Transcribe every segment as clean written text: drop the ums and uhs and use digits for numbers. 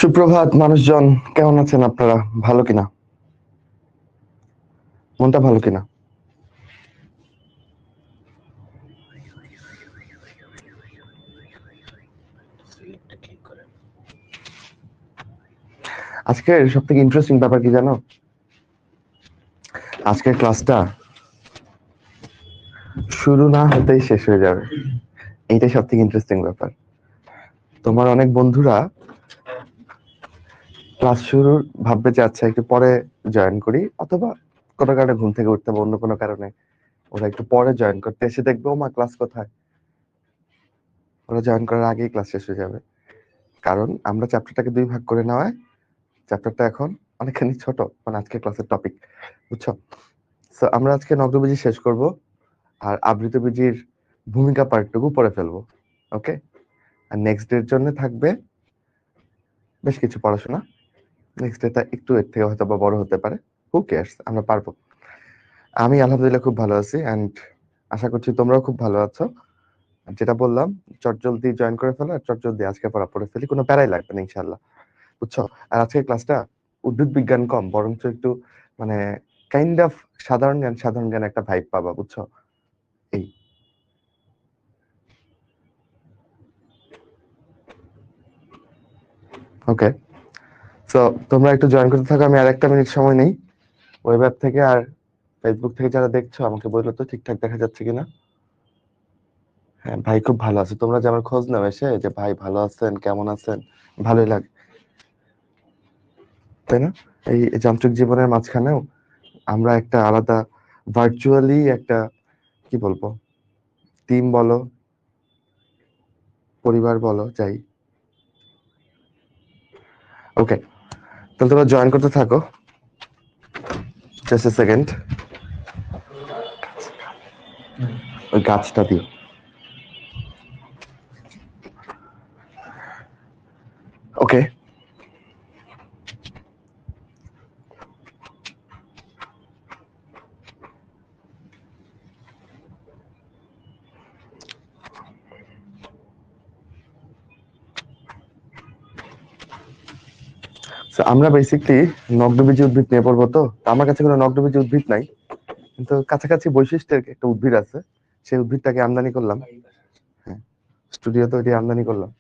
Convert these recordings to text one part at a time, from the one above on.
সুপ্রভাত মানুষজন, কেমন আছেন আপনারা? ভালো কিনা? মনটা ভালো কিনা? আজকের সব থেকে ইন্টারেস্টিং ব্যাপার কি জানো? আজকের ক্লাসটা শুরু না হতেই শেষ হয়ে যাবে, এইটাই সব থেকে ইন্টারেস্টিং ব্যাপার। তোমার অনেক বন্ধুরা ক্লাস শুরুর ভাববে যে আচ্ছা একটু পরে জয়েন করি, অথবা কোনো কারণে ঘুম থেকে উঠতে বা অন্য কোনো কারণে ওরা একটু পরে জয়েন করতে এসে দেখবে ও মা ক্লাস কোথায়, ওরা জয়েন করার আগেই ক্লাস শেষ হয়ে যাবে। কারণ আমরা চ্যাপ্টারটাকে দুই ভাগ করে নেওয়ায় চ্যাপ্টারটা এখন অনেকখানি ছোট, মানে আজকে ক্লাসের টপিক, বুঝছো? সো আমরা আজকে নগ্নবীজি শেষ করব, আর আবৃতবীজির ভূমিকা পার্টটুকু পড়ে ফেলবো। ওকে, আর নেক্সট ডের জন্য থাকবে বেশ কিছু পড়াশোনা। নেক্সট ডেটা একটু এর থেকে হয়তো বা বড় হতে পারে, হু কেয়ার্স, আমরা পারবো। আমি আলহামদুলিল্লাহ খুব ভালো আছি, অ্যান্ড আশা করছি তোমরাও খুব ভালো আছো। আর যেটা বললাম, চটজলদি জয়েন করে ফেলো, আর চটজলদি আজকে পড়া পড়ে ফেলি, কোনো প্যারাই লাগবে না ইনশাল্লাহ, বুঝছো? আর আজকের ক্লাসটা উদ্ভিদ বিজ্ঞান কম, বরঞ্চ একটু মানে কাইন্ড অফ সাধারণ জ্ঞান একটা ভাইব পাবা, বুঝছো? এই ওকে, সো তোমরা একটু জয়েন করতে থাকো, আমি আর একটা মিনিট সময় নেই। ওয়েব অ্যাপ থেকে আর ফেসবুক থেকে যারা দেখছো আমাকে বললো তো ঠিকঠাক দেখা যাচ্ছে কিনা। হ্যাঁ ভাই, খুব ভালো আছে। তোমরা যে আমার খোঁজ নাও এসে যে ভাই ভালো আছেন, কেমন আছেন, ভালোই লাগে, তাই না? এই যান্ত্রিক জীবনের মাঝখানেও আমরা একটা আলাদা ভার্চুয়ালি একটা, কি বলবো, টিম বলো, পরিবার বলো, যাই। ওকে, তাহলে তোমরা জয়েন করতে থাকো, জাস্ট এ সেকেন্ড। ওই গাছটা দিও। ওকে, আমরা বেসিকলি নগ্নবীজি উদ্ভিদ নিয়ে পড়বো। তো আমার কাছে কোনো নগ্নবীজি উদ্ভিদ নাই, কিন্তু কাছাকাছি বৈশিষ্ট্যের একটা উদ্ভিদ আছে, সেই উদ্ভিদটাকে আমদানি করলাম। হ্যাঁ, স্টুডিও তো এটি আমদানি করলাম,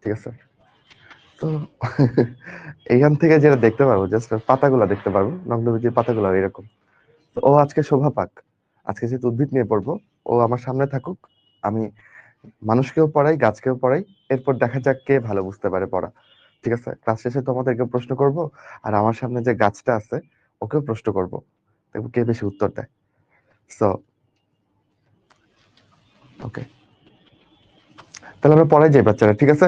ঠিক আছে? তো এইখান থেকে যেটা দেখতে পারবো, জাস্ট পাতাগুলা দেখতে পারবো, নগ্নবীজির পাতাগুলা এরকম। তো ও আজকে শোভা পাক, আজকে যেহেতু উদ্ভিদ নিয়ে পড়বো, ও আমার সামনে থাকুক, আমি মানুষকেও পড়াই, গাছকেও পড়াই, এরপর দেখা যাক কে ভালো বুঝতে পারে পড়া। ঠিক আছে, ক্লাস শেষে তোমাদেরকে প্রশ্ন করব, আর আমার সামনে যে গাছটা আছে ওকেও প্রশ্ন করব, দেখবো কে বেশি উত্তর দেয়। সো ওকে, তাহলে আমরা পড়াই যাই বাচ্চারা, ঠিক আছে?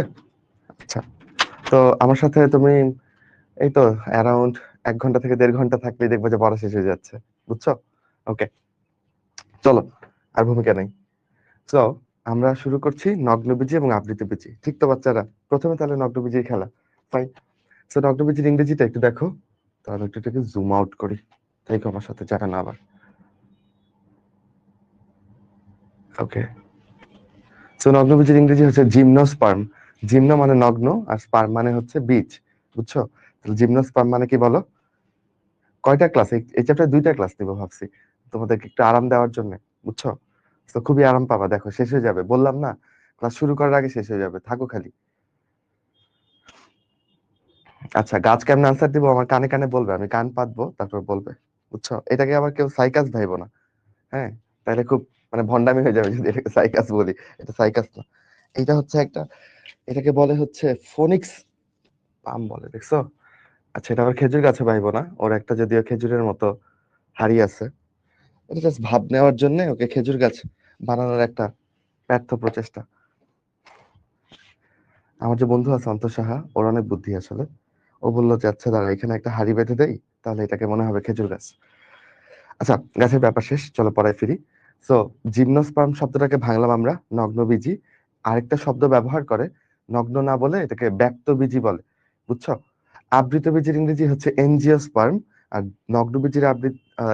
আচ্ছা, তো আমার সাথে তুমি এই তো অ্যারাউন্ড 1 ঘন্টা থেকে 1.5 ঘন্টা থাকলেই দেখবো যে পড়া শেষ হয়ে যাচ্ছে, বুঝছো? ওকে, চলো, আর ভূমিকা নেই। তো আমরা শুরু করছি নগ্নবীজি এবং আবৃতবীজি, ঠিক তো বাচ্চারা? প্রথমে তাহলে নগ্নবীজির খেলা, ফাইন। সো নগ্নবীজির ইংরেজিটা একটু দেখো, তাহলে একটু এটাকে জুম আউট করি, তাই আমার সাথে যারা না আবার। ওকে, সো নগ্নবীজির ইংরেজি হচ্ছে জিমনোস্পার্ম। জিমনো মানে নগ্ন, আর স্পার্ম মানে হচ্ছে বীজ, বুঝছো? তাহলে জিমনোস্পার্ম মানে কি বলো? কয়টা ক্লাস, এই চ্যাপ্টারে 2টা ক্লাস নিবো ভাবছি, তোমাদেরকে একটু আরাম দেওয়ার জন্য, বুঝছো? তো খুবই আরাম পাবা, দেখো শেষ হয়ে যাবে, বললাম না ক্লাস শুরু করার আগে শেষ হয়ে যাবে, থাকো খালি। আচ্ছা, গাছ কেমন আনসার দিব আমার কানে কানে বলবে, আমি কান পাতবো তারপর বলবে, বুঝছো? এটাকে আবার কেউ সাইকাস ভাইবো না, হ্যাঁ? তাহলে খুব মানে ভন্ডামি হয়ে যাবে যদি এটাকে সাইকাস বলি। এটা সাইকাস না, এটা হচ্ছে একটা, এটাকে বলে হচ্ছে ফোনিক্স পাম বলে, দেখছো? আচ্ছা, এটা আবার খেজুর গাছে পাইবো না, ওর একটা যদিও খেজুরের মতো হাড়ি আছে, এটা জাস্ট ভাব নেওয়ার জন্য ওকে খেজুর গাছ বানানোর একটা ব্যর্থ প্রচেষ্টা। আমার যে বন্ধু আছে অন্তর সাহা, ওর অনেক বুদ্ধি আসলে। ও বললো যে আচ্ছা দাঁড়া, এখানে একটা হাড়ি বেঁধে দেই, তাহলে এটাকে মনে হবে খেজুর গাছ। আচ্ছা, গাছের ব্যাপার শেষ, চলো পড়ায় ফিরি। সো জিমনোস্পার্ম শব্দটাকে ভাঙলাম আমরা নগ্নবীজি, আরেকটা শব্দ ব্যবহার করে নগ্ন না বলে এটাকে ব্যক্তবীজী বলে, বুঝছো? আবৃতবীজীর ইংরেজি হচ্ছে এনজিওস্পার্ম, আর নগ্নবীজীর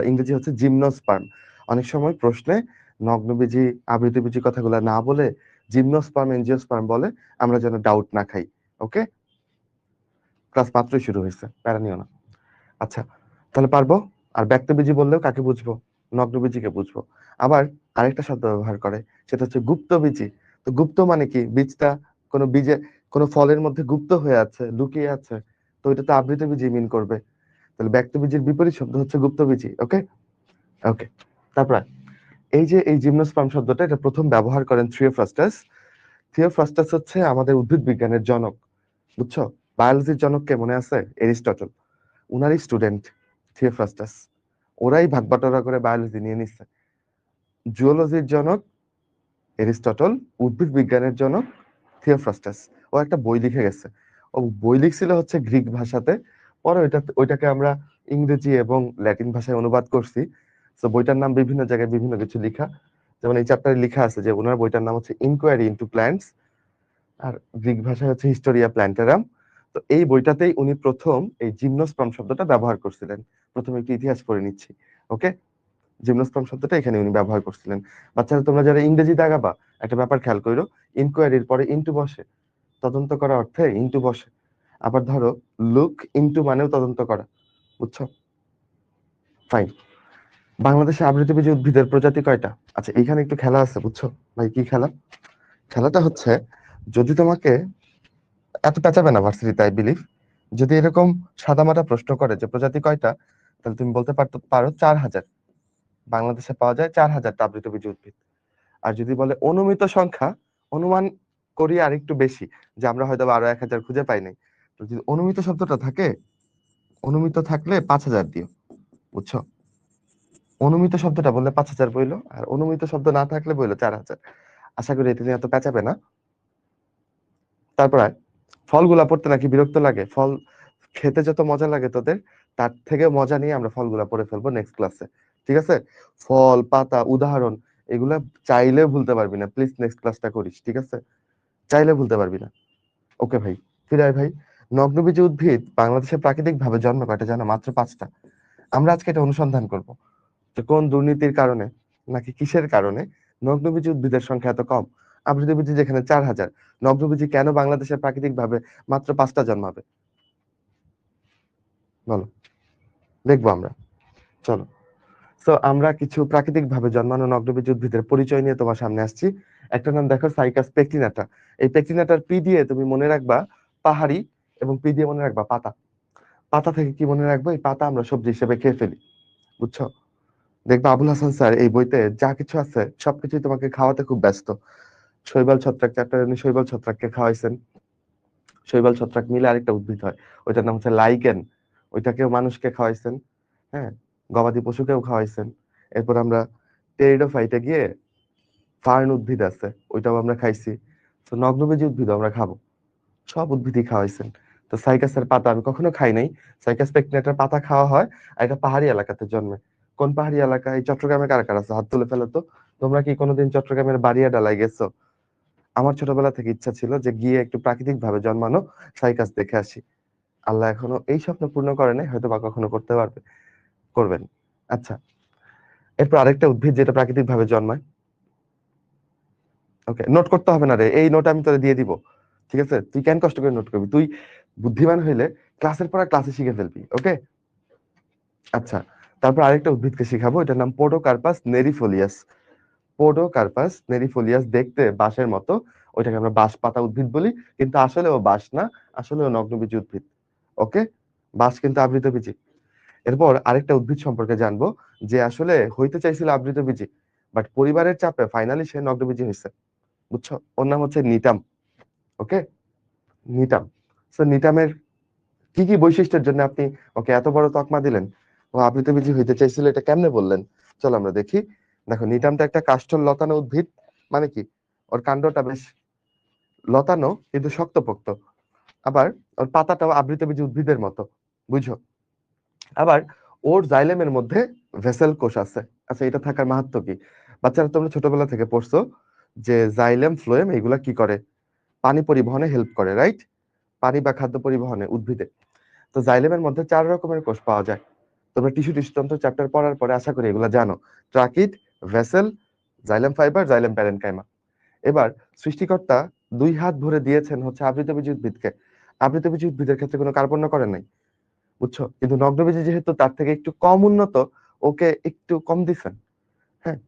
ইংরেজি হচ্ছে জিমনোস্পার্ম। অনেক সময় প্রশ্নে নগ্নবীজী আবৃতবীজী কথাগুলো না বলে জিমনোস্পার্ম এনজিওস্পার্ম বলে, আমরা যেন ডাউট না খাই। ওকে, ক্লাস মাত্রই শুরু হয়েছে, প্যারা নিও না। আচ্ছা, তাহলে পারবো। আর ব্যক্তবীজী বললেও কাকে বুঝবো? নগ্নবীজীকে বুঝবো। আবার আরেকটা শব্দ ব্যবহার করে, সেটা হচ্ছে গুপ্তবীজী। তো গুপ্ত মানে কি? বীজটা কোনো বীজে, কোনো ফলের মধ্যে গুপ্ত হয়ে আছে, লুকিয়ে আছে, তো এটা তো আবৃতবীজী মিন করবে। তাহলে ব্যক্তবীজীর বিপরীত শব্দ হচ্ছে গুপ্তবীজী। ওকে, ওকে। তারপর এই যে এই জিমনোস্পার্ম শব্দটা, এটা প্রথম ব্যবহার করেন থিওফ্রাস্টাস। থিওফ্রাস্টাস হচ্ছে আমাদের উদ্ভিদ বিজ্ঞানের জনক, বুঝছো? বায়োলজির জনক কে মনে আছে? এরিস্টটল, উনারই স্টুডেন্ট থিওফ্রাস্টাস। ওরাই ভাগ বাটোয়ারা করে বায়োলজি নিয়ে নিচ্ছে। জুওলজির জনক এরিস্টটল, উদ্ভিদ বিজ্ঞানের জনক থিওফ্রাস্টাস। ও একটা বই লিখে গেছে। ও বই লিখছিল হচ্ছে গ্রিক ভাষাতে, পরে ওইটাকে আমরা ইংরেজি এবং ল্যাটিন ভাষায় অনুবাদ করছি। তো বইটার নাম বিভিন্ন জায়গায় বিভিন্ন কিছু লিখা, যেমন এই চ্যাপ্টারে লিখা আছে যে ওনার বইটার নাম হচ্ছে ইনকোয়ারি ইনটু প্ল্যান্টস, আর গ্রিক ভাষায় হচ্ছে হিস্টোরিয়া প্ল্যান্টারাম। তো এই বইটাতেই উনি প্রথম এই জিমনোস্পার্ম শব্দটা ব্যবহার করছিলেন। প্রথমে একটু ইতিহাস পড়ে নিচ্ছি। ওকে, জিমনোস্পার্ম শব্দটা এখানে উনি ব্যবহার করছিলেন। বাচ্চারা তোমরা যারা ইংরেজি দাগাবা, একটা ব্যাপার খেয়াল করো, ইনকোয়ারির পরে ইনটু বসে, তদন্ত করা অর্থে ইনটু বসে। আবার ধরো লুক ইনটু মানেও তদন্ত করা, বুঝছো? ফাইন। বাংলাদেশে আবৃতবীজী উদ্ভিদের প্রজাতি কয়টা? আচ্ছা, এইখানে একটু খেলা আছে, বুঝছো ভাই? কি খেলা? খেলাটা হচ্ছে, যদি তোমাকে এত পেঁচাবে না ভার্সিটিতে, আই বিলিভ, যদি এরকম সাদামাটা প্রশ্ন করে যে প্রজাতি কয়টা, তাহলে তুমি বলতে পারো 4000। বাংলাদেশে পাওয়া যায় 4000টা আবৃতবীজী উদ্ভিদ। আর যদি বলে অনুমিত সংখ্যা, অনুমান করি আর একটু বেশি, যে আমরা হয়তো আরো 1000 খুঁজে পাই নাই, তো যদি অনুমিত শব্দটা থাকে, অনুমিত থাকলে 5000 দিও, বুঝছো? অনুমিত শব্দটা বললে 5000 বইলো, আর অনুমিত শব্দ না থাকলে বইলো 4000। আশা করি এটা নিয়ে এত পেঁচাবে না। তারপর আর ফলগুলা পড়তে নাকি বিরক্ত লাগে? ফল খেতে যত মজা লাগে তোদের, তার থেকে মজা নিয়ে আমরা ফলগুলা পড়ে ফেলবো নেক্সট ক্লাসে, ঠিক আছে? ফল, পাতা, উদাহরণ, এগুলা চাইলে ভুলতে পারবি না। প্লিজ নেক্সট ক্লাসটা করিস, ঠিক আছে? চাইলে ভুলতে পারবি না। ওকে ভাই, ফিরাই ভাই। নগ্নবীজী উদ্ভিদ বাংলাদেশে প্রাকৃতিক ভাবে জন্ম কয়টা জানো? মাত্র 5টা। আমরা আজকে এটা অনুসন্ধান করব, যে কোন দুর্নীতির কারণে নাকি কিসের কারণে নগ্নবীজী উদ্ভিদের সংখ্যা এত কম। আবৃতবীজী যেখানে 4000, নগ্নবীজী কেন বাংলাদেশে প্রাকৃতিক ভাবে মাত্র 5টা জন্মাবে? বলো, দেখবো আমরা। চলো। তো আমরা কিছু প্রাকৃতিক ভাবে জন্মানো নগ্নবীজী উদ্ভিদের পরিচয় নিয়ে তোমার সামনে আসছি। একটা নাম দেখো, সাইকাস পেক্টিনাটা। এই পেক্টিনাটার পি দিয়ে তুমি মনে রাখবা পাহাড়ি, এবং পি দিয়ে মনে রাখবা পাতা। পাতা থেকে কি মনে রাখবো? এই পাতা আমরা সবজি হিসেবে খেয়ে ফেলি, বুঝছো? দেখবা আবুল হাসান স্যার এই বইতে যা কিছু আছে সবকিছুই তোমাকে খাওয়াতে খুব ব্যস্ত। শৈবাল ছত্রাক চ্যাপ্টারে উনি শৈবাল ছত্রাককে খাওয়াইছেন। শৈবাল ছত্রাক মিলে আরেকটা উদ্ভিদ হয়, ওইটার নাম হচ্ছে লাইকেন, ওইটাকেও মানুষকে খাওয়াইছেন। হ্যাঁ, গবাদি পশুকেও খাওয়াইছেন। এরপর আমরা টেরিডোফাইটে গিয়ে ফার্ন উদ্ভিদ আছে, ওইটাও আমরা খাইছি। তো নগ্নবীজী উদ্ভিদ আমরা খাবো, সব উদ্ভিদই খাওয়াইছেন। তো সাইকাসের পাতা আমি কখনো খাই নাই। সাইকাস পেকনেটার পাতা খাওয়া হয়, আর এটা পাহাড়ি এলাকাতে জন্মে। কোন পাহাড়ি এলাকা? এই চট্টগ্রামে কার কার আছে? হাত তুলে ফেলো তো। তোমরা কি কোনোদিন চট্টগ্রামের বাড়িয়া ডালায় গেছো? আমার ছোটবেলা থেকে ইচ্ছা ছিল যে গিয়ে একটু প্রাকৃতিক ভাবে জন্মানো সাইকাস দেখে আসি। আল্লাহ এখনো এই স্বপ্ন পূর্ণ করে নাই, হয়তো বা কখনো করতে পারবে, করবেন। আচ্ছা, এরপর আরেকটা উদ্ভিদ যেটা প্রাকৃতিক ভাবে জন্মায়। ওকে, নোট করতে হবে না রে, এই নোট আমি তোরে দিয়ে দিব, ঠিক আছে? তুই কেন কষ্ট করে নোট করবি? তুই বুদ্ধিমান হইলে ক্লাসের পর ক্লাসে শিখে ফেলবি। ওকে, আচ্ছা। তারপর আরেকটা উদ্ভিদকে শিখাবো, এটার নাম পোডোকার্পাস নেরিফোলিয়াস। পোডোকার্পাস নেরিফোলিয়াস দেখতে বাঁশের মতো, ওইটাকে আমরা বাঁশ পাতা উদ্ভিদ বলি, কিন্তু আসলে ও বাঁশ না, আসলে ও নগ্নবীজী উদ্ভিদ। ওকে, বাঁশ কিন্তু আবৃতবীজী। এরপর আরেকটা উদ্ভিদ সম্পর্কে জানবো, যে আসলে হইতে চাইছিল আবৃতবীজী, বাট পরিবারের চাপে ফাইনালি সে নগ্নবীজী হয়েছে, বুঝছো? ওর নাম হচ্ছে নিটাম। ওকে, নিটাম। সো নিটামের কি কি বৈশিষ্ট্যের জন্য আপনি ওকে এত বড় তকমা দিলেন? ও আবৃতবীজী হইতে চাইছিল, এটা কেমনে বললেন? চলো আমরা দেখি। দেখো, নিটামটা একটা কাষ্ঠল লতানো উদ্ভিদ। মানে কি? ওর কাণ্ডটা বেশ লতানো কিন্তু শক্তপোক্ত। আবার ওর পাতাটাও আবৃতবীজী উদ্ভিদের মতো, বুঝছো? আবার ওর জাইলেমের মধ্যে ভেসেল কোষ আছে। আচ্ছা, এটা থাকার মাহাত্ম্য কি? বাচ্চারা তোমরা ছোটবেলা থেকে পড়ছো যে জাইলেম ফ্লোয়েম এগুলা কি করে? পানি পরিবহনে হেল্প করে, রাইট? পানি বা খাদ্য পরিবহনে উদ্ভিদে। তো জাইলেমের মধ্যে 4 রকমের কোষ পাওয়া যায়। তোমরা টিস্যুতন্ত্র চ্যাপ্টার পড়ার পরে আশা করি এগুলো জানো। Tracheid, vessel, xylem fibre, xylem parenchyma. এবার সৃষ্টিকর্তা 2 হাত ভরে দিয়েছেন হচ্ছে আবৃতবীজী উদ্ভিদকে। আবৃতবীজী উদ্ভিদের ক্ষেত্রে কোনো কার্বন্য করে নাই, বুঝছো? কিন্তু নগ্নবীজী যেহেতু তার থেকে একটু কম উন্নত, ওকে একটু কম দিছেন। হ্যাঁ,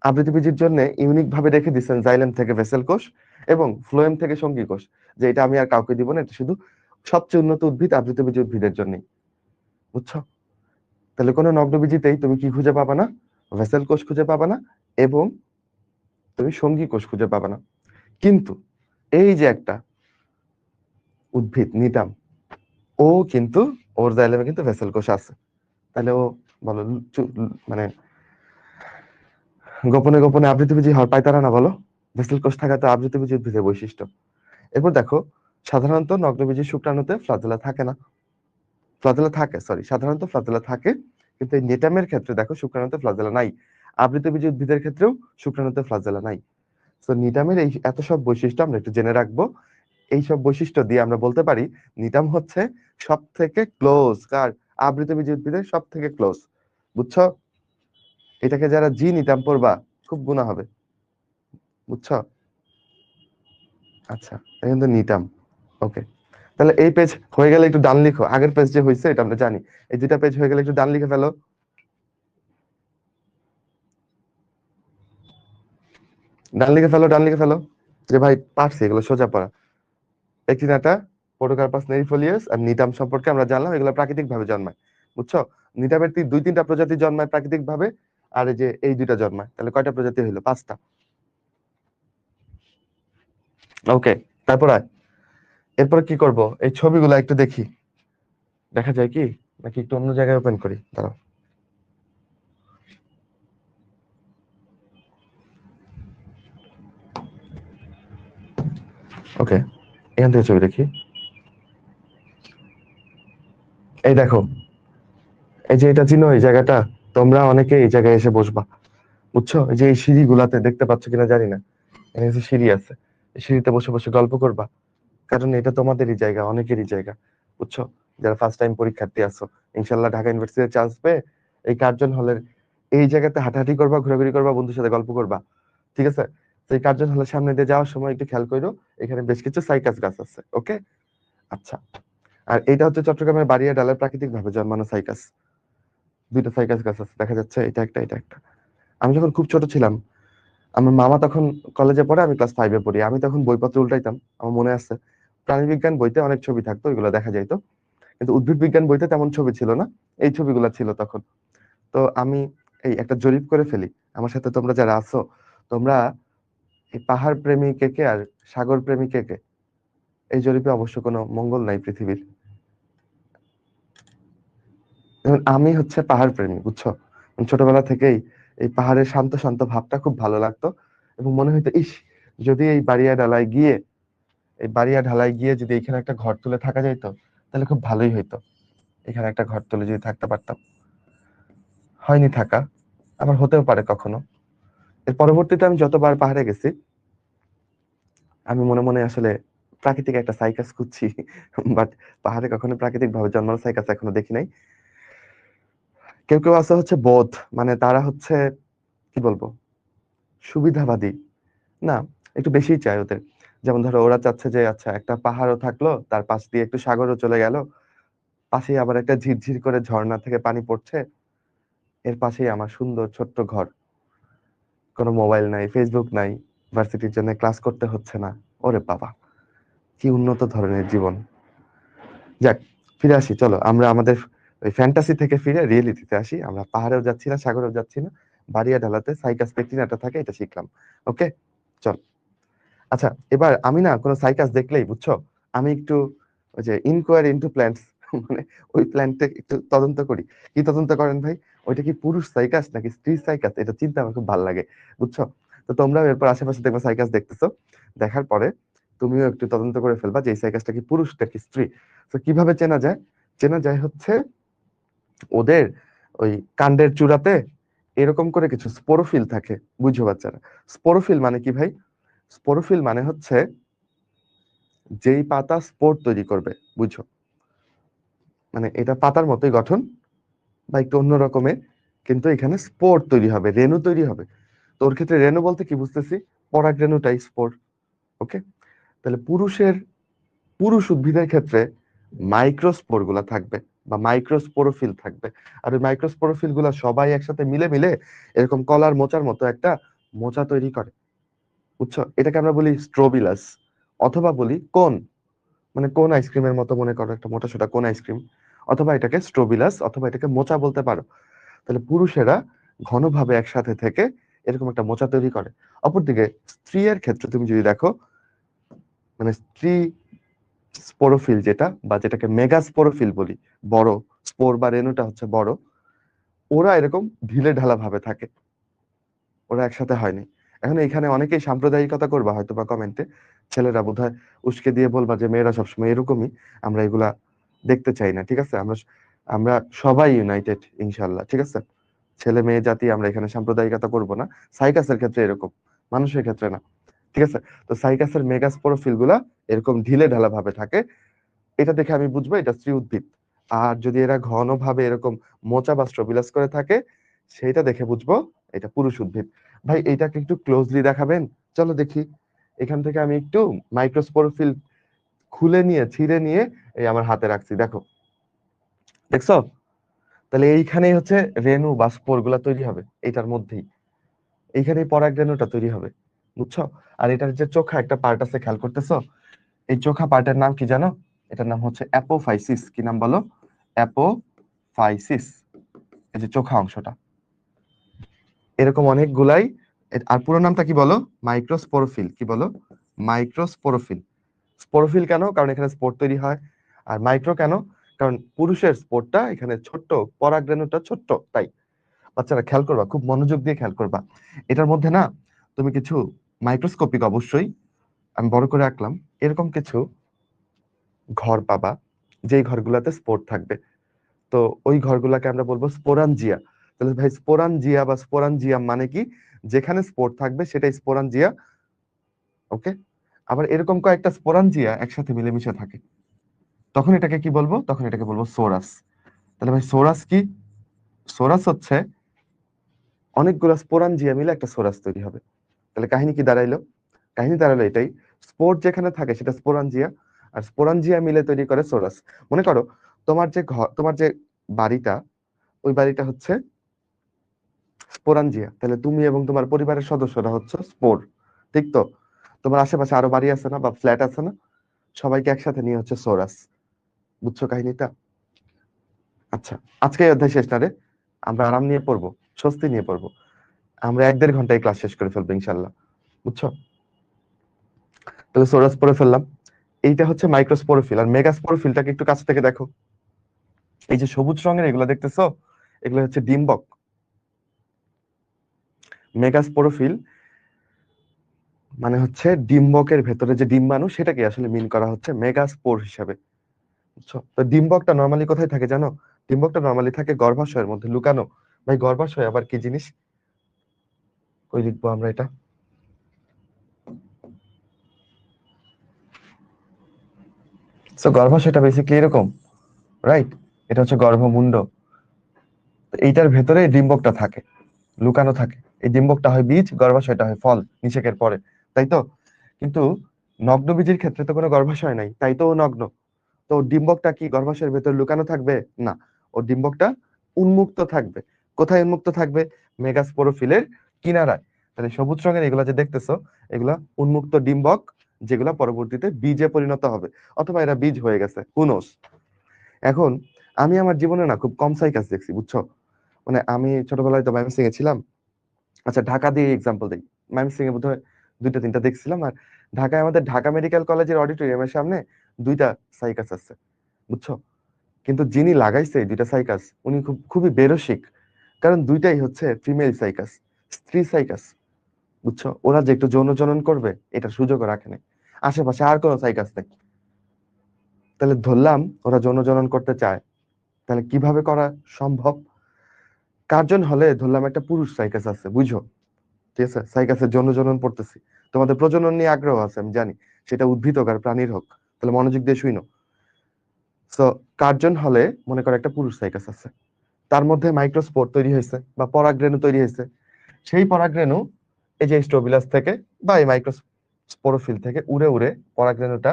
আবৃতবীজীর জন্য ইউনিক ভাবে রেখে দিচ্ছেন জাইলেম থেকে ভেসেল কোষ এবং ফ্লোয়েম থেকে সঙ্গী কোষ, যে এটা আমি আর কাউকে দিব না, এটা শুধু সবচেয়ে উন্নত উদ্ভিদ আবৃতবীজী উদ্ভিদের জন্যই, বুঝছো? তাহলে কোনো নগ্নবীজিতেই তুমি কি খুঁজে পাবা না? ভেসেল কোষ খুঁজে পাবা না এবং তুমি সঙ্গী কোষ খুঁজে পাবা না। কিন্তু এই যে একটা উদ্ভিদ নিটাম, ও কিন্তু ওর জাইলেমে কিন্তু ভেসেল কোষ আছে। তাহলে ও বলো মানে গোপনে গোপনে আবৃতবীজী হওয়ার পায়তারা না, বলো? ভেসেল কোষ থাকা তো আবৃতবীজী উদ্ভিদের বৈশিষ্ট্য। এরপর দেখো, সাধারণত নগ্নবীজী শুক্রাণুতে ফ্লাজেলা থাকে না। ফ্লাজেলা থাকে, সরি, সাধারণত ফ্লাজেলা থাকে, কিন্তু এই নেটামের ক্ষেত্রে দেখো শুক্রাণুতে ফ্লাজেলা নাই। আবৃতবীজী উদ্ভিদের ক্ষেত্রেও শুক্রাণুতে ফ্লাজেলা নাই। তো নিটামের এই এত সব বৈশিষ্ট্য আমরা একটু জেনে রাখবো। এই সব বৈশিষ্ট্য দিয়ে আমরা বলতে পারি নিটাম হচ্ছে সব থেকে ক্লোজ, কার? আবৃতবীজী উদ্ভিদের সব থেকে ক্লোজ, বুঝছো? এটাকে যারা জি নিটাম পড়বা খুব গুণা হবে, বুঝছো? আচ্ছা, এটা কিন্তু নিটাম। ওকে, তাহলে এই পেজ হয়ে গেলে একটু ডান লিখো। আগের পেজ যে হয়েছে এটা আমরা জানি। এই 2টা পেজ হয়ে গেলে একটু ডান লিখে ফেলো। ডান লিখে ফেলো, ডান লিখে ফেলো। যে ভাই পারছি এগুলো সোজা পড়া। পেক্টিনাটা, পোডোকার্পাস নেরিফোলিয়াস আর নিটাম সম্পর্কে আমরা জানলাম, এগুলো প্রাকৃতিক ভাবে জন্মায়, বুঝছো? নিটামের 2-3টা প্রজাতি জন্মায় প্রাকৃতিক ভাবে, আর এই যে এই 2টা জন্মায়। তাহলে কয়টা প্রজাতি হইলো? 5টা। ওকে, তারপর আয়। এরপর কি করব? এই ছবিগুলো একটু দেখি, দেখা যায় কি, নাকি একটু অন্য জায়গায় ওপেন করি? দাঁড়াও। ওকে, এখান থেকে ছবি দেখি। এই দেখো, এই যে এটা চিনো এই জায়গাটা? তোমরা অনেকে এই জায়গায় এসে বসবা, বুঝছো? এই যে এই সিঁড়িগুলাতে দেখতে পাচ্ছ কিনা জানি না, এখানে কিছু সিঁড়ি আছে। এই সিঁড়িতে বসে বসে গল্প করবা, কারণ এটা তোমাদেরই জায়গা, অনেকেরই জায়গা, বুঝছো? যারা ফার্স্ট টাইম পরীক্ষার্থী আছো, ইনশাল্লাহ ঢাকা ইউনিভার্সিটিতে চান্স পেয়ে এই কার্জন হলের এই জায়গাতে হাঁটাহাঁটি করবা, ঘোরাঘুরি করবা, বন্ধুর সাথে গল্প করবা, ঠিক আছে? তো এই কার্জন হলের সামনে দিয়ে যাওয়ার সময় একটু খেয়াল করো, এখানে বেশ কিছু সাইকাস গাছ আছে, ওকে? আচ্ছা, আর এইটা হচ্ছে চট্টগ্রামের বাড়িয়া ডালের প্রাকৃতিক ভাবে জন্মানো সাইকাস। 2টা সাইকাস গাছ আছে, দেখা যাচ্ছে, এটা একটা, এটা একটা। আমি যখন খুব ছোট ছিলাম, আমার মামা তখন কলেজে পড়ে, আমি ক্লাস 5-এ পড়ি, আমি তখন বইপত্র উল্টাইতাম, আমার মনে আছে। প্রাণীবিজ্ঞান বইতে অনেক ছবি থাকতো, এগুলো দেখা যাইতো, কিন্তু উদ্ভিদ বিজ্ঞান বইতে তেমন ছবি ছিল না। এই ছবিগুলো ছিল তখন। তো আমি এই একটা জরিপ করে ফেলি, আমার সাথে তোমরা যারা আছো, তোমরা এই পাহাড় প্রেমী কে কে আর সাগর প্রেমী কে কে? এই জরিপে অবশ্য কোনো মঙ্গল নাই পৃথিবীর। যেমন আমি হচ্ছে পাহাড় প্রেমী, বুঝছো? ছোটবেলা থেকেই এই পাহাড়ের শান্ত শান্ত ভাবটা খুব ভালো লাগতো, এবং মনে হইতো, ইস, যদি এই বাড়িয়া ঢালাই গিয়ে যদি এখানে একটা ঘর তুলে থাকা যাইতো, তাহলে খুব ভালোই হইতো। এখানে একটা ঘর তুলে যদি থাকতে পারতাম। হয়নি থাকা, আবার হতেও পারে কখনো। এর পরবর্তীতে আমি যতবার পাহাড়ে গেছি, আমি মনে মনে আসলে প্রাকৃতিক একটা সাইকাস খুঁজছি, বাট পাহাড়ে কখনো প্রাকৃতিক ভাবে জন্মানো সাইকাস এখনো দেখি নাই। কেউ কেউ আছে হচ্ছে বোধ, মানে তারা হচ্ছে কি বলবো, সুবিধাবাদী না, একটু বেশি চায় ওদের। যেমন ধরো, ওরা চাচ্ছে যে আচ্ছা একটা পাহাড়ও থাকলো, তার পাশ দিয়ে একটু সাগরও চলে গেল, পাশেই আবার একটা ঝিরঝির করে ঝর্ণা থেকে পানি পড়ছে, এর পাশেই আমার সুন্দর ছোট্ট ঘর, কোনো মোবাইল নাই, ফেসবুক নাই, ভার্সিটির জন্য ক্লাস করতে হচ্ছে না। ওরে বাবা, কি উন্নত ধরনের জীবন! যাক, ফিরে আসি, চলো আমরা আমাদের ওই ফ্যান্টাসি থেকে ফিরে রিয়েলিটিতে আসি। আমরা পাহাড়েও যাচ্ছি না, সাগরেও যাচ্ছি না, বাড়িয়া ঢালাতে সাইকাস পেকটিনাটা থাকে, এটা শিখলাম। ওকে, চল। আচ্ছা, এবার আমি না কোনো সাইকাস দেখলেই, বুঝছো, আমি একটু ওই যে ইনকোয়ারি ইনটু প্ল্যান্টস, মানে ওই প্ল্যান্টটা একটু তদন্ত করি। কি তদন্ত করেন ভাই? ওইটা কি পুরুষ সাইকাস নাকি স্ত্রী সাইকাস, এটা চিন্তা আমার খুব ভালো লাগে, বুঝছো? তো তোমরাও এরপর আশেপাশে দেখবে সাইকাস দেখতেছো, দেখার পরে তুমিও একটু তদন্ত করে ফেলবা যে এই সাইকাসটা কি পুরুষ নাকি স্ত্রী। তো কিভাবে চেনা যায়? চেনা যায় হচ্ছে ওদের ওই কাণ্ডের চূড়াতে এরকম করে কিছু স্পোরোফিল থাকে, বুঝছো বাচ্চারা? স্পোরোফিল মানে কি ভাই? স্পোরোফিল মানে হচ্ছে যেই পাতা স্পোর তৈরি করবে, বুঝছো? মানে এটা পাতার মতোই গঠন বা একটু অন্য রকমের, কিন্তু এখানে স্পোর তৈরি হবে, রেণু তৈরি হবে। তো ওর ক্ষেত্রে রেণু বলতে কি বুঝতেছি? পরাগ রেণুটাই স্পোর। ওকে, তাহলে পুরুষ উদ্ভিদের ক্ষেত্রে মাইক্রোস্পোর গুলা থাকবে বা মাইক্রোস্পোরোফিল থাকবে। আর ওই মাইক্রোস্পোরোফিল গুলা সবাই একসাথে মিলে মিলে এরকম কলার মোচার মতো একটা মোচা তৈরি করে, বুঝছো? এটাকে আমরা বলি স্ট্রোবিলাস, অথবা বলি কোন, মানে কোন আইসক্রিমের মতো মনে করো, একটা মোটা সোটা কোন আইসক্রিম, অথবা এটাকে স্ট্রোবিলাস অথবা এটাকে মোচা বলতে পারো। তাহলে পুরুষেরা ঘনভাবে একসাথে থেকে এরকম একটা মোচা তৈরি করে। অপরদিকে স্ত্রীর ক্ষেত্রে তুমি যদি দেখো, মানে স্ত্রী স্পোরোফিল যেটা, বা যেটাকে মেগা স্পোরোফিল বলি, বড় স্পোর বা রেণুটা হচ্ছে বড়, ওরা এরকম ঢিলে ঢালা ভাবে থাকে, ওরা একসাথে হয়নি। এখন এখানে অনেকেই সাম্প্রদায়িকতা করবা হয়তো বা কমেন্টে, ছেলেরা বোধহয় উস্কে দিয়ে বলবা যে মেয়েরা সবসময় এরকমই, আমরা এগুলা দেখতে চাই না। ঠিক আছে, আমরা আমরা সবাই ইউনাইটেড ইনশাল্লাহ, ঠিক আছে? ছেলে মেয়ে জাতি, আমরা এখানে সাম্প্রদায়িকতা করব না। সাইকাসের ক্ষেত্রে এরকম, মানুষের ক্ষেত্রে না। ঠিক আছে, তো সাইকাসের মেগাস্পোরোফিল গুলা এরকম ঢিলে ঢালা ভাবে থাকে, এটা দেখে আমি বুঝবো এটা স্ত্রী উদ্ভিদ। আর যদি এরা ঘনভাবে এরকম মোচা বা স্ট্রোবিলাস করে থাকে, সেইটা দেখে বুঝবো এটা পুরুষ উদ্ভিদ। ভাই এইটাকে একটু ক্লোজলি দেখাবেন? চলো দেখি। এখান থেকে আমি একটু মাইক্রোস্পোরোফিল খুলে নিয়ে ছিঁড়ে নিয়ে এই আমার হাতে রাখছি, দেখো, দেখছো? তাহলে এইখানেই হচ্ছে রেণু বা স্পোর গুলা তৈরি হবে, এইটার মধ্যেই এইখানেই পরাগ রেণুটা তৈরি হবে, বুঝছো? আর এটার যে চোখা একটা পার্ট আছে, খেয়াল করতেছো? এই চোখা পার্টের নাম কি জানো? এটার নাম হচ্ছে অ্যাপোফাইসিস। কি নাম বলো? অ্যাপোফাইসিস। এই যে চোখা অংশটা, এরকম অনেকগুলাই। আর পুরো নামটা কি বলো? মাইক্রোস্পোরোফিল। কি বলো? মাইক্রোস্পোরোফিল। স্পোরোফিল কেন? কারণ এখানে স্পোর তৈরি হয়। আর মাইক্রো কেন? কারণ পুরুষের স্পোরটা এখানে ছোট্ট, পরাগরেণুটা ছোট্ট, তাই। বাচ্চারা খেয়াল করবা, খুব মনোযোগ দিয়ে খেয়াল করবা। এটার মধ্যে না তুমি কিছু মাইক্রোস্কোপিক, অবশ্যই আমি বড় করে আঁকলাম, এরকম কিছু ঘর পাবা, যেই ঘরগুলোতে স্পোর থাকবে। তো ওই ঘরগুলাকে আমরা বলবো স্পোরাঞ্জিয়া। তাহলে ভাই স্পোরাঞ্জিয়া বা স্পোরাঞ্জিয়াম মানে কি? যেখানে স্পোর থাকবে সেটাই স্পোরাঞ্জিয়া। ওকে, আবার এরকম কয়েকটা স্পোরাঞ্জিয়া একসাথে মিলেমিশে থাকে, তখন এটাকে কি বলবো? তখন এটাকে বলবো সোরাস। তাহলে ভাই সোরাস কি? সোরাস হচ্ছে অনেকগুলো স্পোরাঞ্জিয়া মিলে একটা সোরাস তৈরি হবে। তাহলে কাহিনী কি দাঁড়াইলো? কাহিনী দাঁড়ালো এটাই, স্পোর যেখানে থাকে সেটা স্পোরাঞ্জিয়া, আর স্পোরাঞ্জিয়া মিলে তৈরি করে সোরাস। মনে করো তোমার যে ঘর, তোমার যে বাড়িটা, ওই বাড়িটা হচ্ছে স্পোরাঞ্জিয়া, তাহলে তুমি এবং তোমার পরিবারের সদস্যরা হচ্ছে স্পোর, ঠিক তো? তোমার আশেপাশে আরো বাড়ি আছে না বা ফ্ল্যাট আছে না, সবাইকে একসাথে নিয়ে হচ্ছে সোরাস। বুঝছো কাহিনীটা? আচ্ছা, আজকে এই অধ্যায় শেষ না রে, আমরা আরাম নিয়ে পড়বো, স্বস্তি নিয়ে পড়বো। আমরা 1-1.5 ঘন্টায় ক্লাস শেষ করে ফেলবো ইনশাল্লাহ, বুঝছো? তাহলে সোরাস পড়ে ফেললাম। এইটা হচ্ছে মাইক্রোস্পোরোফিল। আর মেগাস্পোরোফিলটাকে একটু কাছ থেকে দেখো, এই যে সবুজ রঙের এগুলো দেখতেছো, এগুলো হচ্ছে ডিম্বক। মেগাস্পোরোফিল মানে হচ্ছে ডিম্বকের ভেতরে যে ডিম্বাণু, সেটাকে আসলে মিন করা হচ্ছে মেগাস্পোর হিসাবে, বুঝছো? তো ডিম্বকটা নর্মালি কোথায় থাকে জানো? ডিম্বকটা নর্মালি থাকে গর্ভাশয়ের মধ্যে লুকানো। ভাই গর্ভাশয় আবার কি জিনিস? কই লিখবো আমরা এটা? তো গর্ভাশয়টা বেসিক্যালি এরকম, রাইট? এটা হচ্ছে গর্ভমুণ্ড। তো এইটার ভেতরে এই ডিম্বকটা থাকে, লুকানো থাকে। এই ডিম্বকটা হয় বীজ, গর্ভাশয়টা হয় ফল নিষেকের পরে, তাই তো? কিন্তু নগ্ন বীজের ক্ষেত্রে তো কোনো গর্ভাশয় নাই, তাই তো ও নগ্ন। তো ডিম্বকটা কি গর্ভাশয়ের ভেতর লুকানো থাকবে? না, ও ডিম্বকটা উন্মুক্ত থাকবে। কোথায় উন্মুক্ত থাকবে? মেগাস্পোরোফিলের কিনারায়। তাহলে সবুজ রঙের এগুলা যে দেখতেছো, এগুলা উন্মুক্ত ডিম্বক, যেগুলা পরবর্তীতে বীজে পরিণত হবে, অথবা এরা বীজ হয়ে গেছে, হুনোস। এখন আমি আমার জীবনে না খুব কম সাইকাস দেখছি, বুঝছো? মানে আমি ছোটবেলায় তো ময়মনসিং এ ছিলাম। আচ্ছা ঢাকা দিয়ে এক্সাম্পল দিই, ময়মনসিং এ বোধহয় 2-3টা দেখছিলাম। আর ঢাকায় আমাদের ঢাকা মেডিকেল কলেজের অডিটোরিয়ামের সামনে 2টা সাইকাস আছে, বুঝছো? কিন্তু যিনি লাগাইছে এই 2টা সাইকাস, উনি খুবই বেরসিক। কারণ দুইটাই হচ্ছে ফিমেল সাইকাস, স্ত্রী সাইকাস, বুঝছো? ওরা যে একটু যৌন জনন করবে এটার সুযোগও রাখে না, আশেপাশে আর কোনো সাইকাস নেই। তাহলে ধরলাম ওরা যৌন জনন করতে চায়, তাহলে কিভাবে করা সম্ভব? কার্জন হলে ধরলাম একটা পুরুষ সাইকাস আছে, বুঝো? ঠিক আছে, সাইকাসের যৌন জনন পড়তেছি, তোমাদের প্রজনন নিয়ে আগ্রহ আছে আমি জানি, সেটা উদ্ভিদ হোক আর প্রাণীর হোক। তাহলে মনোযোগ দিয়ে শুইনো। সো কার্জন হলে মনে করো একটা পুরুষ সাইকাস আছে, তার মধ্যে মাইক্রোস্পোর তৈরি হয়েছে বা পরাগরেণু তৈরি হয়েছে। সেই পরাগরেণু এই যে স্ট্রোবিলাস থেকে বা এই মাইক্রোস্পোরোফিল থেকে উড়ে উড়ে পরাগরেণুটা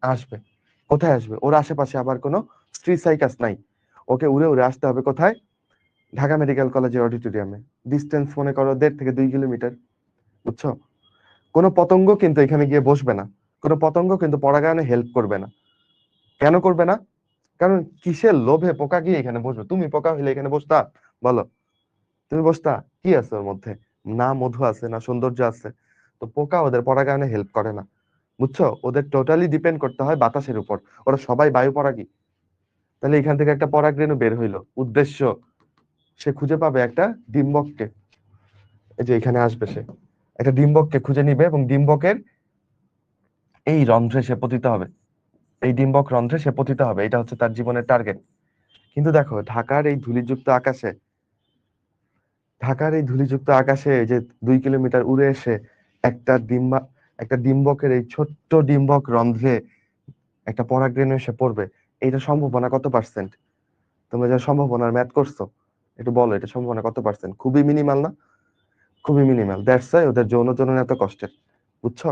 আসবে। কোথায় আসবে? ওর আশেপাশে আবার কোনো স্ত্রী সাইকাস নাই, ওকে উড়ে উড়ে আসতে হবে কোথায়? ঢাকা মেডিকেল কলেজের অডিটোরিয়ামে। ডিস্টেন্স মনে করো 1.5 থেকে 2 কিলোমিটার। বুঝছো? কোনো পতঙ্গ কিন্তু এখানে গিয়ে বসবে না, কোনো পতঙ্গ কিন্তু পরাগায়নে হেল্প করবে না। কেন করবে না? কারণ কিসের লোভে পোকা গিয়ে এখানে বসবে? তুমি পোকা হইলে এখানে বসতা? বলো, তুমি বসতা? কি আছে ওর মধ্যে? না মধু আছে, না সৌন্দর্য আছে। তো পোকা ওদের পরাগায়নে হেল্প করে না। বুঝছো? ওদের টোটালি ডিপেন্ড করতে হয় বাতাসের উপর। ওরা সবাই বায়ু পরাগী। তাহলে এখান থেকে একটা পরাগরেণু বের হইলো, উদ্দেশ্য সে খুঁজে পাবে একটা ডিম্বককে। এই যে এখানে আসবে সে, একটা ডিম্বককে খুঁজে নিবে এবং ডিম্বকের এই রন্ধ্রে সে পতিত হবে। এই ডিম্বক রন্ধ্রে সে পতিত হবে, এটা হচ্ছে তার জীবনের টার্গেট। কিন্তু দেখো ঢাকার এই ধূলিযুক্ত আকাশে, ঢাকার এই ধূলিযুক্ত আকাশে এই যে 2 কিলোমিটার উড়ে এসে একটা একটা ডিম্বকের এই ছোট্ট ডিম্বক রন্ধ্রে একটা পরাগরেণু এসে পড়বে, এইটা সম্ভাবনা কত পার্সেন্ট? তোমরা যা সম্ভাবনার ম্যাথ করছো, একটু বলো এটা সম্ভাবনা কত পার্সেন্ট? খুবই মিনিমাল না? খুবই মিনিমাল। দ্যাটস ওয়াই ওদের যৌন জনন এত কষ্টের। বুঝছো?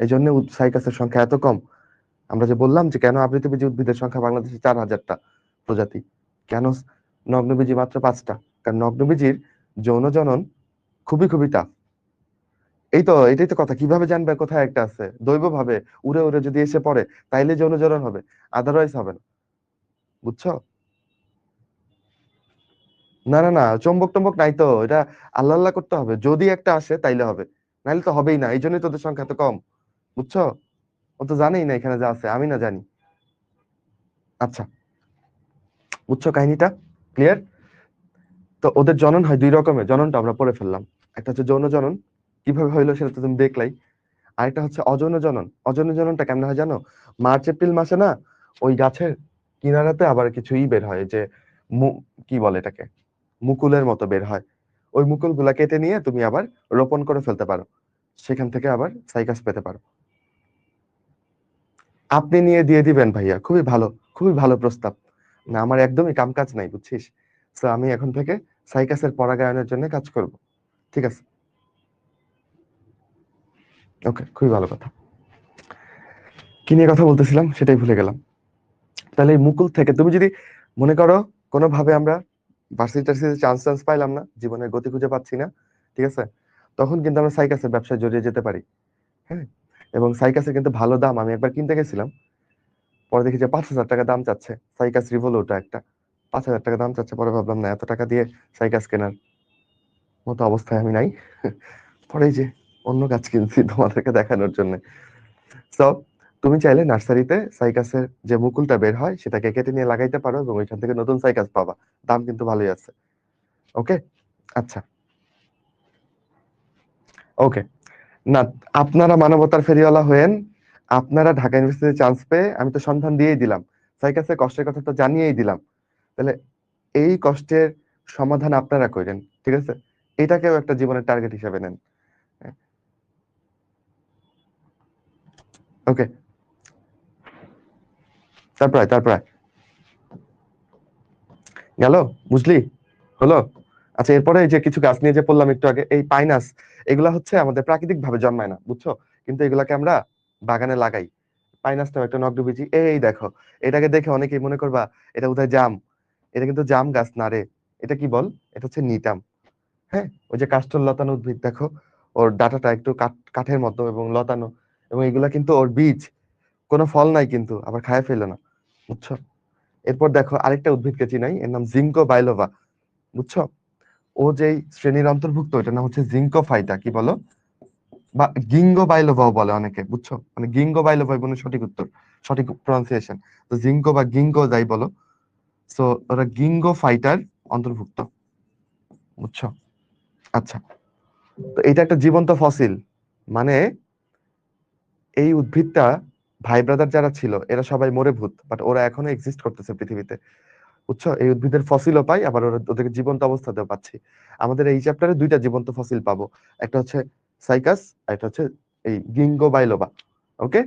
এই জন্য সাইকাসের সংখ্যা এত কম। আমরা যে বললাম যে কেন আবৃতবীজী উদ্ভিদের সংখ্যা বাংলাদেশে 4,000টা প্রজাতি, কেন নগ্নবীজী মাত্র 5টা? কারণ নগ্নবীজির যৌন জনন খুবই খুবই টাফ। এই তো, এটাই তো কথা। কিভাবে জানবে কোথায় একটা আছে? দৈব ভাবে উড়ে উড়ে যদি এসে পড়ে তাইলে যৌন জনন হবে, আদারওয়াইজ হবে না। বুঝছো? না না না, চম্বক টম্বক নাই তো, এটা আল্লাহ আল্লাহ করতে হবে, যদি একটা আসে তাইলে হবে, নাইলে তো হবেই না। এই জন্যই তোদের সংখ্যা তো কম। বুঝছো? ও তো জানেই না এখানে যা আছে, আমি না জানি। আচ্ছা, বুঝছো কাহিনীটা? ক্লিয়ার? তো ওদের জনন হয় 2 রকমের, জননটা আমরা পড়ে ফেললাম। একটা হচ্ছে যৌন জনন, কিভাবে হইলো সেটা তো তুমি দেখলাই। আরেকটা হচ্ছে অযৌন জনন। অযৌন জননটা কেমন হয় জানো? মার্চ এপ্রিল মাসে না ওই গাছের কিনারাতে আবার কিছু বের হয় যে কি বলে এটাকে, মুকুলের মতো বের হয়। ওই মুকুল গুলা কেটে নিয়ে তুমি আবার রোপণ করে ফেলতে পারো, সেখান থেকে আবার সাইকাস পেতে পারো। আপনি নিয়ে দিয়ে দিবেন ভাইয়া, খুবই ভালো, খুবই ভালো প্রস্তাব। না আমার একদমই কাম কাজ নাই, বুঝছিস? তো আমি এখন থেকে সাইকাসের পরাগায়নের জন্য কাজ করব। ঠিক আছে? ওকে, খুবই ভালো কথা। কি নিয়ে কথা বলতেছিলাম সেটাই ভুলে গেলাম। তাহলে এই মুকুল থেকে তুমি যদি মনে করো কোনোভাবে আমরা ভার্সিটি টার্সিটি চান্স চান্স পাইলাম না, জীবনের গতি খুঁজে পাচ্ছি না, ঠিক আছে, তখন কিন্তু আমরা সাইকাসের ব্যবসায় জড়িয়ে যেতে পারি। হ্যাঁ, এবং সাইকাসের কিন্তু ভালো দাম। আমি একবার কিনতে গেছিলাম, পরে দেখি যে 5,000 টাকা দাম চাচ্ছে। সাইকাস রিভোলুটা একটা 5,000 টাকা দাম চাচ্ছে। পরে ভাবলাম না, এত টাকা দিয়ে সাইকাস কেনার মতো অবস্থায় আমি নাই। পরে এই যে অন্য গাছ কিনছি তোমাদেরকে দেখানোর জন্য। সো তুমি চাইলে নার্সারিতে সাইকাসের যে মুকুলটা বের হয় সেটাকে কেটে নিয়ে লাগাইতে পারো এবং ওইখান থেকে নতুন সাইকাস পাবা। দাম কিন্তু ভালোই আছে। ওকে, আচ্ছা, ওকে। না, আপনারা মানবতার ফেরিওয়ালা হয়েন, আপনারা ঢাকা ইউনিভার্সিটিতে চান্স পেয়ে, আমি তো সন্ধান দিয়েই দিলাম, সাইকাসের কষ্টের কথা তো জানিয়েই দিলাম। তাহলে এই কষ্টের সমাধান আপনারা করেন, ঠিক আছে? এটাকেও একটা জীবনের টার্গেট হিসেবে নেন। ওকে, তারপর গেল, বুঝলি? হলো? আচ্ছা, এরপরে এই যে কিছু গাছ নিয়ে যে বললাম একটু আগে, এই পাইনাস, এগুলা হচ্ছে আমাদের প্রাকৃতিক ভাবে জন্মায় না, বুঝছো? কিন্তু এগুলাকে আমরা বাগানে লাগাই। পাইনাসটাও একটা নগ্নবীজি। এই দেখো, এটাকে দেখে অনেকেই মনে করবা এটা বোধহয় জাম। এটা কিন্তু জাম গাছ না রে, এটা কি বল, এটা হচ্ছে নিটাম। হ্যাঁ, ওই যে কাষ্ঠল লতানো উদ্ভিদ দেখো, ওর ডাটাটা একটু কাঠের মতো এবং লতানো, এবং এগুলা কিন্তু ওর বীজ, কোনো ফল নাই কিন্তু, আবার খায় ফেলে না। বুঝছো? এরপর দেখো আরেকটা উদ্ভিদকে চিনাই, এর নাম জিঙ্কো বাইলোভা। বুঝছো? ও যেই শ্রেণীর অন্তর্ভুক্ত, এটার নাম হচ্ছে জিঙ্কোফাইটা, কি বলো, বা গিঙ্গো বাইলোভাও বলে অনেকে। বুঝছো? মানে গিঙ্গো বাইলোভা মানে সঠিক উত্তর, সঠিক প্রনাউন্সিয়েশন। তো জিঙ্কো বা গিঙ্গো যাই বলো, সো ওরা গিঙ্গো ফাইটার অন্তর্ভুক্ত। বুঝছো? আচ্ছা, তো এটা একটা জীবন্ত ফসিল। মানে এই উদ্ভিদটা, ভাই ব্রাদার যারা ছিল এরা সবাই মরে ভূত, বাট ওরা এখনো এক্সিস্ট করতেছে পৃথিবীতে। বুঝছো? এই উদ্ভিদের ফসিলও পাই, আবার ওদেরকে জীবন্ত অবস্থাতেও পাচ্ছি। আমাদের এই চ্যাপ্টারে 2টা জীবন্ত ফসিল পাবো, একটা হচ্ছে সাইকাস আর একটা হচ্ছে এই গিঙ্গো বাইলোবা। ওকে,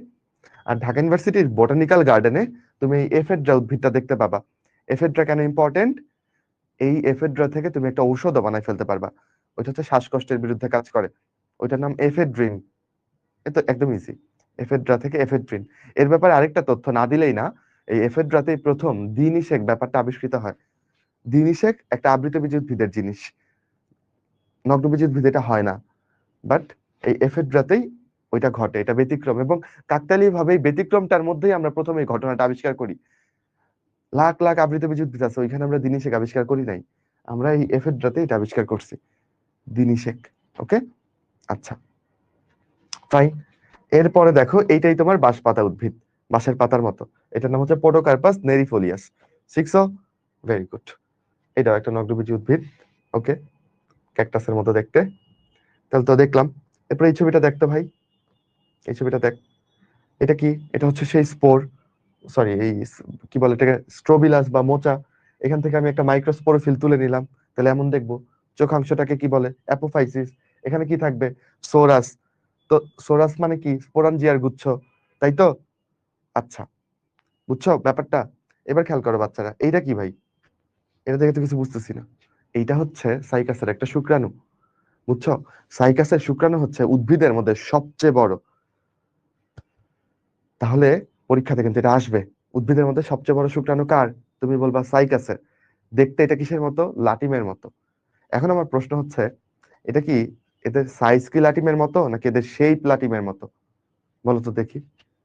আর ঢাকা ইউনিভার্সিটির বোটানিক্যাল গার্ডেনে তুমি এই এফেড্রা উদ্ভিদটা দেখতে পাবা। এফেড্রা কেন ইম্পর্টেন্ট? এই এফেড্রা থেকে তুমি একটা ঔষধও বানায় ফেলতে পারবা। ওইটা হচ্ছে শ্বাসকষ্টের বিরুদ্ধে কাজ করে, ওইটার নাম এফেড্রিন। এ তো একদম ইজি, এফেড্রা থেকে এফেড্রিন। এর ব্যাপারে আরেকটা তথ্য না দিলেই না, এই এফেড্রাতেই প্রথম দিনিশেক ব্যাপারটা আবিষ্কৃত হয়। দিনিশেক একটা আবৃতবীজী উদ্ভিদের জিনিস, নগ্নবীজী উদ্ভিদ এটা হয় না, বাট এই এফেড্রাতেই ওইটা ঘটে, এটা ব্যতিক্রম। এবং কাকতালীয় ভাবে ব্যতিক্রমটার মধ্যেই আমরা প্রথমে এই ঘটনাটা আবিষ্কার করি। লাখ লাখ আবৃতবীজী উদ্ভিদ আছে, ওইখানে আমরা দিনিশেক আবিষ্কার করি নাই, আমরা এই এফেড্রাতে এটা আবিষ্কার করছি, দিনিশেক। ওকে, আচ্ছা ফাইন। এরপরে দেখো, এইটাই তোমার বাঁশ পাতা উদ্ভিদ, বাঁশের পাতার মতো। এটার নাম হচ্ছে পোডোকার্পাস নেরিফোলিয়াস। শিখছো? Very good. এটাও একটা নগ্নবীজী উদ্ভিদ। ওকে, ক্যাকটাসের মতো দেখতে। তাহলে তো দেখলাম। এরপর এই ছবিটা দেখতো ভাই, এই ছবিটা দেখ। এটা কি? এটা হচ্ছে সেই স্পোর, সরি এই কি বলে এটাকে, স্ট্রোবিলাস বা মোচা। এখান থেকে আমি একটা মাইক্রোস্পোরোফিল তুলে নিলাম, তাহলে এমন দেখবো। চোখাংশটাকে কি বলে? অ্যাপোফাইসিস। এখানে কি থাকবে? সোরাস। তো সোরাস মানে কি? স্পোরাঞ্জিয়ার গুচ্ছ, তাই তো? আচ্ছা, বুঝছো ব্যাপারটা? এবার খেয়াল করো বাচ্চারা, এইটা কি ভাই? এটা দেখে তো কিছু বুঝতেছি না। এইটা হচ্ছে সাইকাসের একটা শুক্রাণু, বুঝছো? সাইকাসের শুক্রাণু হচ্ছে উদ্ভিদের মধ্যে সবচেয়ে বড়। তাহলে পরীক্ষাতে কিন্তু এটা আসবে, উদ্ভিদের মধ্যে সবচেয়ে বড় শুক্রাণু কার? তুমি বলবা সাইকাসের। দেখতে এটা কিসের মতো? লাটিমের মতো। এখন আমার প্রশ্ন হচ্ছে, এটা কি এদের সাইজ কি লাটিমের মতো, নাকি এদের শেপ লাটিমের মতো? বলো তো দেখি।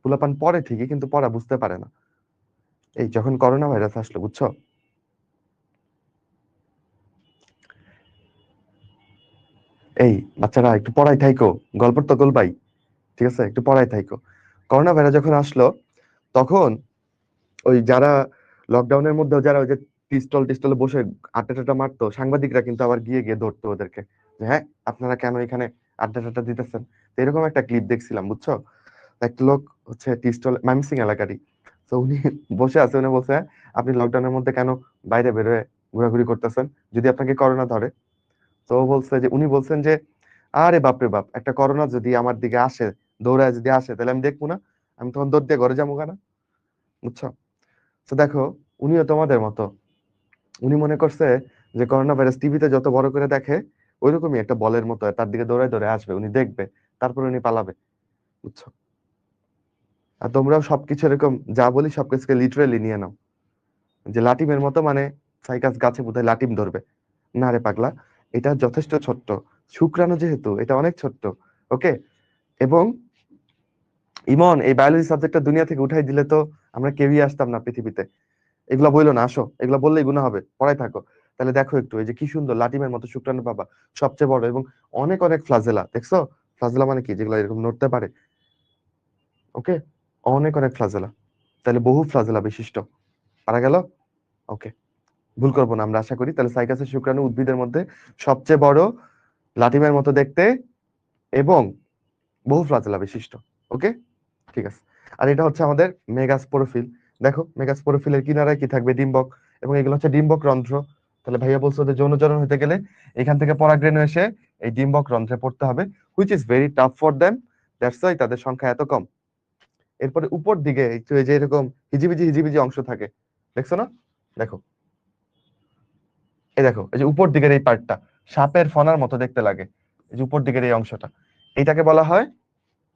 পোলাপান পড়ে ঠিকই, কিন্তু পড়া বুঝতে পারে না। এই যখন করোনা ভাইরাস আসলো, বুঝছো, এই বাচ্চারা একটু পড়াই থাইকো, গল্পের তো গল্পাই, ঠিক আছে, একটু পড়াই থাইকো। করোনা ভাইরাস যখন আসলো, তখন ওই যারা লকডাউনের মধ্যে যারা ওই যে পিস্তল টিস্তলে বসে আড্ডা টাড্ডা মারতো, সাংবাদিকরা কিন্তু আবার গিয়ে গিয়ে ধরতো ওদেরকে, যে হ্যাঁ আপনারা কেন এখানে আড্ডা টাড্ডা দিতেছেন। তো এরকম একটা ক্লিপ দেখছিলাম, বুঝছো। একটা লোক হচ্ছে টিস্টল মাইমসিং এলাকারই, তো উনি বসে আছে, উনি বলছে, "হ্যাঁ, আপনি লকডাউনের মধ্যে কেন বাইরে বেরোয় ঘোরাঘুরি করতেছেন যদি আপনাকে করোনা ধরে?" তো ও বলছে যে, উনি বলছেন যে, আরে বাপরে বাপ, একটা করোনা যদি আমার দিকে আসে, দৌড়ায় যদি আসে, তাহলে আমি দেখবো না? আমি তখন দৌড় দিয়ে ঘরে যাবো কেন? বুঝছো? তো দেখো, উনিও তোমাদের মতো, উনি মনে করছে যে করোনা ভাইরাস টিভিতে যত বড় করে দেখে, ওইরকমই একটা বলের মতো তার দিকে দৌড়ায় দৌড়ে আসবে, উনি দেখবে, তারপর উনি পালাবে। বুঝছো? আর তোমরাও সবকিছু এরকম যা বলি সবকিছুকে লিটারেলি নিয়ে নাও, যে লাটিমের মতো মানে সাইকাস গাছে বোধহয় লাটিম ধরবে। না রে পাগলা, এটা যথেষ্ট ছোট্ট, শুক্রাণু যেহেতু এটা অনেক ছোট্ট। ওকে। এবং ইমন, এই বায়োলজি সাবজেক্টটা দুনিয়া থেকে উঠাই দিলে তো আমরা কেউই আসতাম না পৃথিবীতে। এগুলা বইলো না, আসো, এগুলা বললেই গুনাহ হবে, পড়াই থাকো। তাহলে দেখো একটু, এই যে কি সুন্দর লাটিমের মতো শুক্রাণু পাবা, সবচেয়ে বড়, এবং অনেক অনেক ফ্লাজেলা, দেখছো? ফ্লাজেলা মানে কি? যেগুলো এরকম নড়তে পারে। ওকে, অনেক অনেক ফ্লাজেলা, তাহলে বহু ফ্লাজেলা বিশিষ্ট। পারা গেল? ওকে, ভুল করবো না আমরা আশা করি। তাহলে সাইকাসের শুক্রাণু উদ্ভিদের মধ্যে সবচেয়ে বড়, লাটিমের মতো দেখতে, এবং বহু ফ্লাজেলা বিশিষ্ট। ওকে, ঠিক আছে। আর এটা হচ্ছে আমাদের মেগাস্পোরোফিল। দেখো, মেগাস্পোরোফিলের কিনারায় কি থাকবে? ডিম্বক। এবং এগুলো হচ্ছে ডিম্বক রন্ধ্র। তাহলে ভাইয়া বলছো যে যৌনচরণ হতে গেলে এখান থেকে পরাগরেণু এসে এই ডিম্বক রন্ধ্রে পড়তে হবে, which is very tough for them, that's why তাদের সংখ্যা এত কম। এরপরে উপর দিকে একটু এই যে এরকম হিজিবিজি হিজিবিজি অংশ থাকে, দেখছো না? দেখো, এই দেখো, এই যে উপর দিকের এই পার্টটা সাপের ফনার মতো দেখতে লাগে, এই যে উপর দিকের এই অংশটা, এটাকে বলা হয়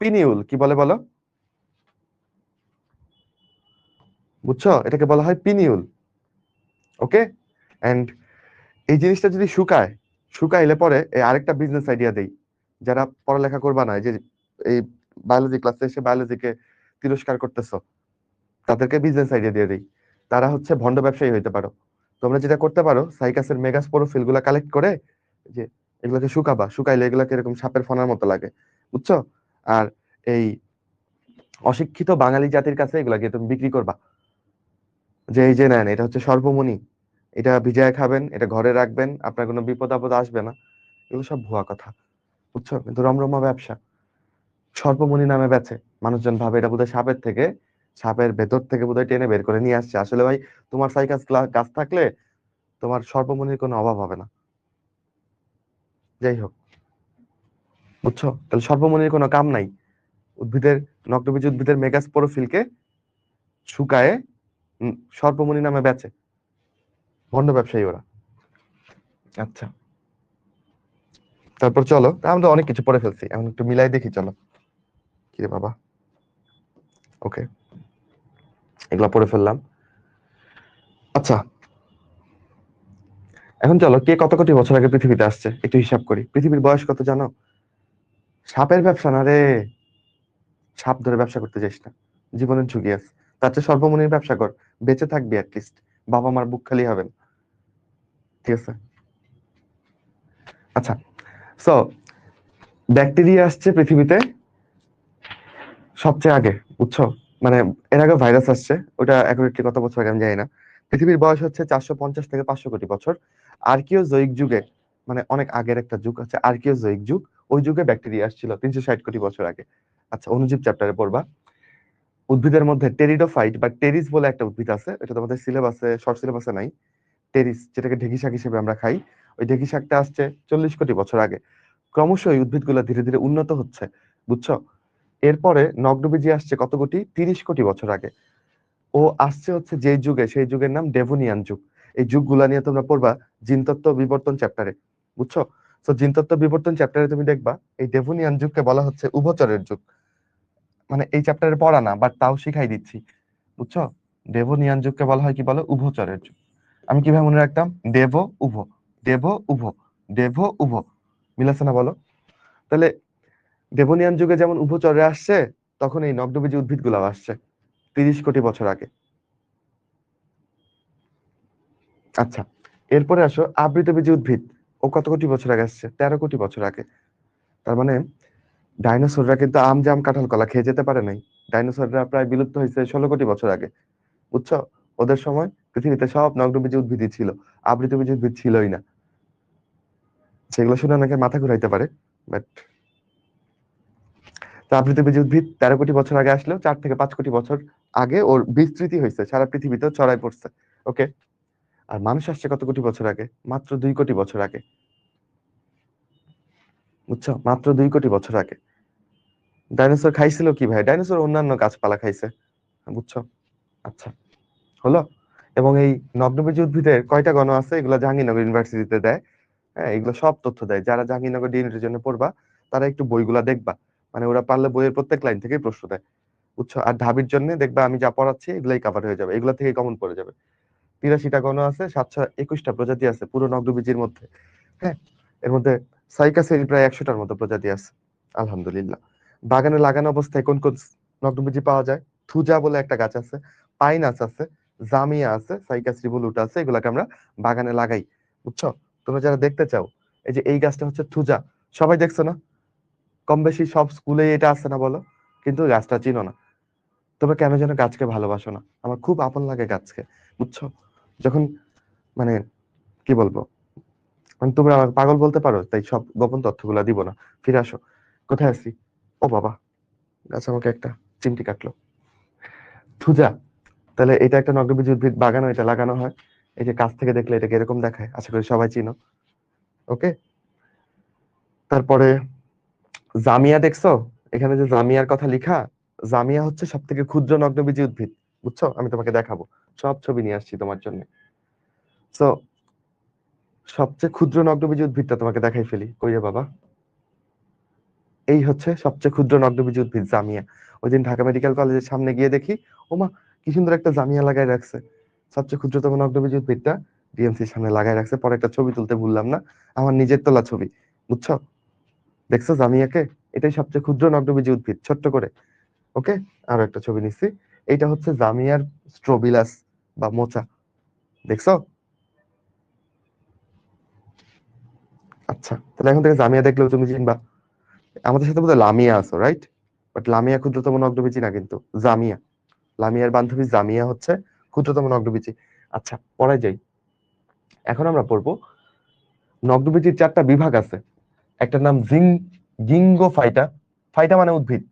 পিনিউল। কি বলে বলো? বুঝছো? এটাকে বলা হয় পিনিউল। ওকে। এন্ড এই জিনিসটা যদি শুকায়, শুকাইলে পরে এই আরেকটা বিজনেস আইডিয়া দেই, যারা পড়ালেখা করবা না, এই যে এই বায়োলজি ক্লাসে এসে বায়োলজিকে তিরস্কার করতেছো, তাদেরকে বিজনেস আইডিয়া দিয়ে দেই। তারা হচ্ছে ভন্ড ব্যবসায়ী হইতে পারো। তোমরা যেটা করতে পারো, সাইকাসের মেগাস্পোরোফিল গুলা কালেক্ট করে, যে এগুলোকে শুকাবা, শুকাইলে এগুলোকে এরকম সাপের ফনার মতো লাগে, বুঝছো? আর এই অশিক্ষিত বাঙালি জাতির কাছে এগুলাকে তুমি বিক্রি করবা, যে এই যে নেন, এটা হচ্ছে সর্বমণি, এটা ভিজায় খাবেন, এটা ঘরে রাখবেন, আপনার কোনো বিপদ আপদ আসবে না। এগুলো সব ভুয়া কথা, বুঝছো? কিন্তু রমরমা ব্যবসা, সর্পমণি নামে বেচে। মানুষজন ভাবে এটা বোধহয় সাপের থেকে, সাপের ভেতর থেকে বোধহয় টেনে বের করে নিয়ে আসছে। আসলে ভাই, তোমার সাইকাস গাছ থাকলে তোমার সর্পমণির কোনো অভাব হবে না। যাই হোক, বুঝছো? তাহলে সর্পমণির কোনো কাম নাই। উদ্ভিদের নগ্নবীজ উদ্ভিদের মেগাস্পোরোফিলকে শুকায়ে সর্পমুনি নামে বেচে, ভণ্ড ব্যবসায়ী ওরা। আচ্ছা, তারপর চলো, আমরা অনেক কিছু পড়ে ফেলছি, এখন একটু মিলাই দেখি চলো। কিরে বাবা, ওকে, এগুলা পড়ে ফেললাম। আচ্ছা, এখন চলো, কে কত কোটি বছর আগে পৃথিবীতে আসছে একটু হিসাব করি। পৃথিবীর বয়স কত জানো? সাপের ব্যবসা না রে, সাপ ধরে ব্যবসা করতে যাস না, জীবনের ঝুঁকি আছে। তার চেয়ে সর্বমনির ব্যবসা কর, বেঁচে থাকবি অ্যাটলিস্ট, বাবা মার বুক খালি হবে না। ঠিক আছে, আচ্ছা। সো ব্যাকটেরিয়া আসছে পৃথিবীতে সবচেয়ে আগে, বুঝছো? মানে এর আগে ভাইরাস আসছে, ওটা অ্যাকুরেটলি কত বছর আগে আমি জানি না। পৃথিবীর বয়স হচ্ছে 450 থেকে 500 কোটি বছর। আর্কিওজোয়িক যুগে, মানে অনেক আগের একটা যুগ আছে আর্কিওজোয়িক যুগ, ওই যুগে ব্যাকটেরিয়া আসছিল 360 কোটি বছর আগে। আচ্ছা, অণুজীব চ্যাপ্টারে পড়বা। উদ্ভিদের মধ্যে টেরিডোফাইট বা টেরিস বলে একটা উদ্ভিদ আছে, এটা তোমাদের সিলেবাসে, শর্ট সিলেবাসে নাই। টেরিস, যেটাকে ঢেঁকি শাক হিসেবে আমরা খাই, ওই ঢেঁকি শাকটা আসছে 40 কোটি বছর আগে। ক্রমশ এই উদ্ভিদগুলো ধীরে ধীরে উন্নত হচ্ছে, বুঝছো? এরপরে নগ্নবীজি আসছে কত কোটি, 30 কোটি বছর আগে। ও আসছে হচ্ছে যে যুগে, সেই যুগের নাম ডেভোনিয়ান যুগ। এই যুগগুলা নিয়ে তোমরা পড়বা জিনতত্ত্ব বিবর্তন চ্যাপ্টারে, বুঝছো? তো জিনতত্ত্ব বিবর্তন চ্যাপ্টারে তুমি দেখবা এই ডেভোনিয়ান যুগকে বলা হচ্ছে উভচরের যুগ। মানে এই চ্যাপ্টারে পড়া না, বাট তাও শিখাই দিচ্ছি, বুঝছো? ডেভোনিয়ান যুগকে বলা হয় কি বলো, উভচরের যুগ। আমি কিভাবে মনে রাখতাম, দেব উভ, দেব উভ, দেব উভ, মিলাচ্ছে না বলো? তাহলে ডেভোনিয়ান যুগে যেমন উভচরে আসছে, তখন এই নগ্নবীজি উদ্ভিদ গুলাও আসছে 30 কোটি বছর আগে। আচ্ছা, এরপরে আসো আবৃতবীজী উদ্ভিদ। ও কত কোটি বছর আগে আসছে, 13 কোটি বছর আগে। তার মানে ডাইনোসররা কিন্তু আম জাম কাঁঠাল কলা খেয়ে যেতে পারে নাই। ডাইনোসররা প্রায় বিলুপ্ত হয়েছে 16 কোটি বছর আগে, বুঝছো? ওদের সময় পৃথিবীতে সব নগ্নবীজী উদ্ভিদই ছিল, আবৃতবীজী উদ্ভিদ ছিলই না। সেগুলো শুনে অনেকে মাথা ঘুরাইতে পারে, বাট আবৃতবীজী উদ্ভিদ 13 কোটি বছর আগে আসলেও 4 থেকে 5 কোটি বছর আগে ওর বিস্তৃতি হয়েছে, সারা পৃথিবীতেও ছড়াই পড়ছে। ওকে, আর মানুষ আসছে কত কোটি বছর আগে, মাত্র 2 কোটি বছর আগে, বুঝছো? মাত্র 2 কোটি বছর আগে। ডাইনোসর খাইছিল কি ভাই? ডাইনোসর অন্যান্য গাছপালা খাইছে, বুঝছো? আচ্ছা, হলো। এবং এই নগ্নবীজী উদ্ভিদের কয়টা গণ আছে, এগুলো জাহাঙ্গীরনগর ইউনিভার্সিটিতে দেয়। হ্যাঁ, এগুলো সব তথ্য দেয়। যারা জাহাঙ্গীরনগর ডিএনএর জন্য পড়বা, তারা একটু বইগুলা দেখবা, মানে ওরা পারলে বইয়ের প্রত্যেক লাইন থেকেই প্রশ্ন দেয়, বুঝছো? আর ঢাবির জন্য দেখবা আমি যা পড়াচ্ছি এগুলাই কভার হয়ে যাবে, এগুলা থেকে কমন পড়ে যাবে। 83টা গণ আছে, 721টা প্রজাতি আছে পুরো নগ্নবীজির মধ্যে। হ্যাঁ, এর মধ্যে সাইকাসের প্রায় 100টার মতো প্রজাতি আছে, আলহামদুলিল্লাহ। বাগানে লাগানো অবস্থায় কোন কোন নগ্নবীজি পাওয়া যায়? থুজা বলে একটা গাছ আছে, পাইনাস আছে, জামিয়া আছে, সাইকাস রিভোলুটা আছে, এগুলাকে আমরা বাগানে লাগাই, বুঝছো? তোমরা যারা দেখতে চাও, এই যে এই গাছটা হচ্ছে থুজা, সবাই দেখছো না? কম বেশি সব স্কুলে এটা আছে না বলো? কিন্তু গাছটা চিনো না। তোমরা কেন যেন গাছকে ভালোবাসো না, আমার খুব আপন লাগে গাছকে, বুঝছো? যখন, মানে কি বলবো, মানে তোমরা আমাকে পাগল বলতে পারো, তাই সব গোপন তথ্যগুলা দিব না। ফিরে আসো, কোথায় আছি? ও বাবা, গাছ আমাকে একটা চিমটি কাটলো। থুজা, তাহলে এটা একটা নগ্নবীজী উদ্ভিদ, বাগানও এটা লাগানো হয়। এই যে কাছ থেকে দেখলে এটাকে এরকম দেখায়, আশা করি সবাই চিনো। ওকে, তারপরে জামিয়া দেখছো? এখানে যে জামিয়ার কথা লিখা, জামিয়া হচ্ছে সব থেকে ক্ষুদ্র নগ্নবীজী উদ্ভিদ, বুঝছো? আমি তোমাকে দেখাবো, সব ছবি নিয়ে আসছি তোমার জন্য। তো সবচেয়ে ক্ষুদ্র নগ্নবীজী উদ্ভিদটা তোমাকে দেখাই ফেলি, কই রে বাবা, এই হচ্ছে সবচেয়ে ক্ষুদ্র নগ্নবীজী উদ্ভিদ জামিয়া। ওই দিন ঢাকা মেডিকেল কলেজের সামনে গিয়ে দেখি, ওমা কি সুন্দর একটা জামিয়া লাগাই রাখছে, সবচেয়ে ক্ষুদ্রতম নগ্নবীজী উদ্ভিদটা ডিএমসির সামনে লাগাই রাখছে। পরে একটা ছবি তুলতে ভুললাম না, আমার নিজের তোলা ছবি, বুঝছো? দেখছো জামিয়াকে? এটাই সবচেয়ে ক্ষুদ্র নগ্নবীজী উদ্ভিদ, ছোট্ট করে। ওকে, আরো একটা ছবি নিচ্ছি, এইটা হচ্ছে জামিয়ার স্ট্রোবিলাস বা মোচা, দেখছো? আচ্ছা, তাহলে এখন থেকে জামিয়া দেখলেও তুমি চিনবা। আমাদের সাথে বোধহয় লামিয়া আছো, রাইট? বাট লামিয়া ক্ষুদ্রতম নগ্নবীজী না কিন্তু, জামিয়া, লামিয়ার বান্ধবী জামিয়া হচ্ছে ক্ষুদ্রতম নগ্নবীজী। আচ্ছা, পরে যাই। এখন আমরা পড়বো নগ্নবীজির 4টা বিভাগ আছে। একটা নাম গিঙ্গোফাইটা, ফাইটা মানে উদ্ভিদ।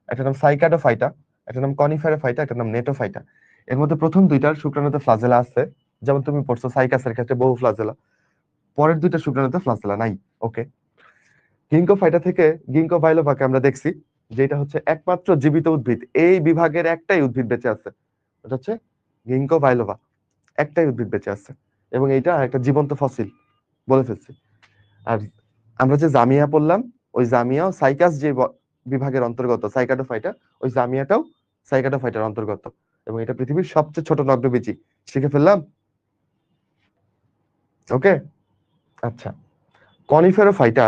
একটা নাম সাইকাডোফাইটা, একটা নাম কনিফেরাফাইটা, একটা নাম নেটোফাইটা। এর মধ্যে প্রথম দুইটার শুক্রাণুতে ফ্লাজেলা আছে, যেমন তুমি পড়ছো সাইকাসের ক্ষেত্রে বহু ফ্লাজেলা। পরের দুইটা শুক্রাণুতে ফ্লাজেলা নাই। ওকে, গিঙ্গোফাইটা থেকে গিঙ্গো বাইলোভাকে আমরা দেখছি, যেটা হচ্ছে একমাত্র জীবিত উদ্ভিদ, এই বিভাগের একটাই উদ্ভিদ বেঁচে আছে, এটা হচ্ছে গিঙ্কো বাইলোবা, একটাই উদ্ভিদ বেঁচে আছে, এবং এইটা একটা জীবন্ত ফসিল, বলে ফেলছি। আর আমরা যে জামিয়া পড়লাম, ওই জামিয়াও সাইকাস যে বিভাগের অন্তর্গত, সাইকাটোফাইটা, ওই জামিয়াটাও সাইকাটোফাইটার অন্তর্গত, এবং এটা পৃথিবীর সবচেয়ে ছোট নগ্নবীজি। শিখে ফেললাম, ওকে। আচ্ছা, কনিফেরোফাইটা,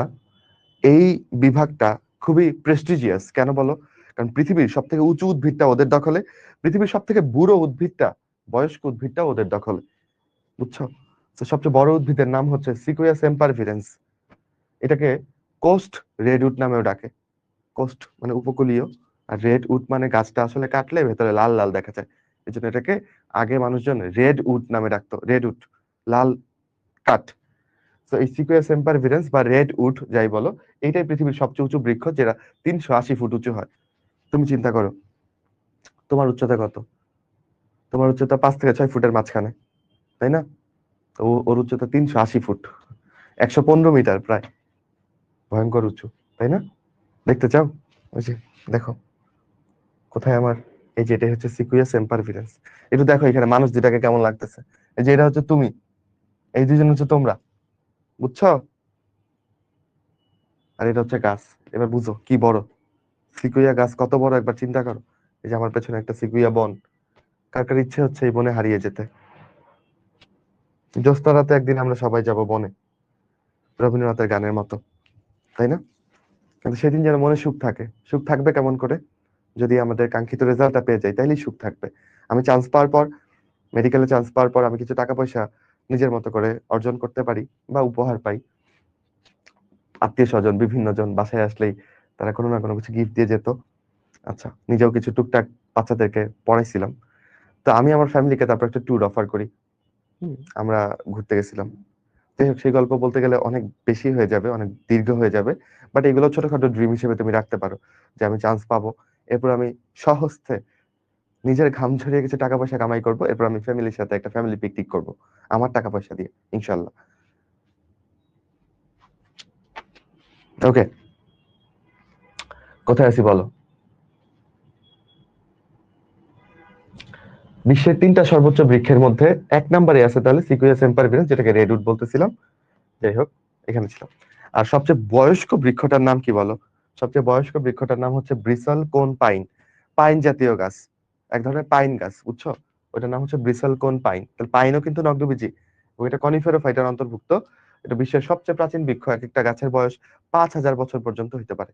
এই বিভাগটা খুবই প্রেস্টিজিয়াস, কেন বলো? কারণ পৃথিবীর সব থেকে উঁচু উদ্ভিদটা ওদের দখলে, পৃথিবীর সব থেকে বুড়ো উদ্ভিদটা, বয়স্ক উদ্ভিদটা ওদের দখলে, বুঝছো? তো সবচেয়ে বড় উদ্ভিদের নাম হচ্ছে সিকুইয়া সেম্পারভিরেন্স। এটাকে কোস্ট রেডউড নামেও ডাকে। কোস্ট মানে উপকূলীয়, আর রেড উড মানে গাছটা আসলে কাটলে ভেতরে লাল লাল দেখা যায়, এই জন্য এটাকে আগে মানুষজন রেড উড নামে ডাকতো, রেড উড, লাল কাঠ। তো এই সিকুয়া সেম্পারভিরেন্স বা রেড উড যাই বলো, এইটাই পৃথিবীর সবচেয়ে উঁচু বৃক্ষ, যেটা 380 ফুট উঁচু হয়। তুমি চিন্তা করো, তোমার উচ্চতা কত? তোমার উচ্চতা 5 থেকে 6 ফুটের মাঝখানে, তাই না? তো ওর উচ্চতা 380 ফুট, 115 মিটার প্রায়, ভয়ঙ্কর উঁচু, তাই না? দেখতে চাও? ওই যে দেখো, কোথায় আমার, এই যে এটা হচ্ছে সিকুয়া সেম্পারভিরেন্স। একটু দেখো এখানে মানুষ দুটাকে কেমন লাগতেছে, এই যে এটা হচ্ছে তুমি, এই দুজন হচ্ছে তোমরা, বুঝছো? আর এটা হচ্ছে গাছ। এবার বুঝো কি বড় সিকুইয়া গাছ, কত বড় একবার চিন্তা করো। এই যে আমার পেছনে একটা সিকুইয়া বন, কার কার ইচ্ছে হচ্ছে এই বনে হারিয়ে যেতে? জ্যোৎস্না রাতে একদিন আমরা সবাই যাব বনে, রবীন্দ্রনাথের গানের মতো, তাই না? কিন্তু সেদিন যেন মনে সুখ থাকে। সুখ থাকবে কেমন করে? যদি আমাদের কাঙ্ক্ষিত রেজাল্টটা পেয়ে যাই, তাইলেই সুখ থাকবে। আমি চান্স পাওয়ার পর, মেডিকেলে চান্স পাওয়ার পর আমি কিছু টাকা পয়সা নিজের মতো করে অর্জন করতে পারি, বা উপহার পাই, আত্মীয় স্বজন বিভিন্ন জন বাসায় আসলেই তারা কোনো না কোনো কিছু গিফট দিয়ে যেত। আচ্ছা, নিজেও কিছু টুকটাক বাচ্চাদেরকে পড়াইছিলাম। তো আমি আমার ফ্যামিলিকে তারপর একটা ট্যুর অফার করি। আমরা ঘুরতে গেছিলাম। যাই হোক, সেই গল্প বলতে গেলে অনেক বেশি হয়ে যাবে, অনেক দীর্ঘ হয়ে যাবে। বাট এগুলো ছোটখাটো ড্রিম হিসেবে তুমি রাখতে পারো, যে আমি চান্স পাবো, এরপর আমি সহজে নিজের ঘাম ঝরিয়ে কিছু টাকা পয়সা কামাই করবো, এরপর আমি ফ্যামিলির সাথে একটা ফ্যামিলি পিকনিক করবো, আমার টাকা পয়সা দিয়ে, ইনশাল্লাহ। ওকে, কোথায় আছি বলো? বিশ্বের 3টা সর্বোচ্চ বৃক্ষের মধ্যে 1 নম্বরে আছে তাহলে সিকুইয়া সেম্পারভিরেন্স, যেটাকে রেডউড বলতেছিলাম। যাই হোক, এখানে ছিলাম। আর সবচেয়ে বয়স্ক বৃক্ষটার নাম কি বলো? সবচেয়ে বয়স্ক বৃক্ষটার নাম হচ্ছে ব্রিসল কোন পাইন, পাইন জাতীয় গাছ, এক ধরনের পাইন গাছ, বুঝছো? ওটার নাম হচ্ছে ব্রিসল কোন পাইন। তাহলে পাইনও কিন্তু নগ্নবীজি, এবং এটা কনিফেরোফাইটার অন্তর্ভুক্ত। এটা বিশ্বের সবচেয়ে প্রাচীন বৃক্ষ, এক একটা গাছের বয়স 5,000 বছর পর্যন্ত হতে পারে।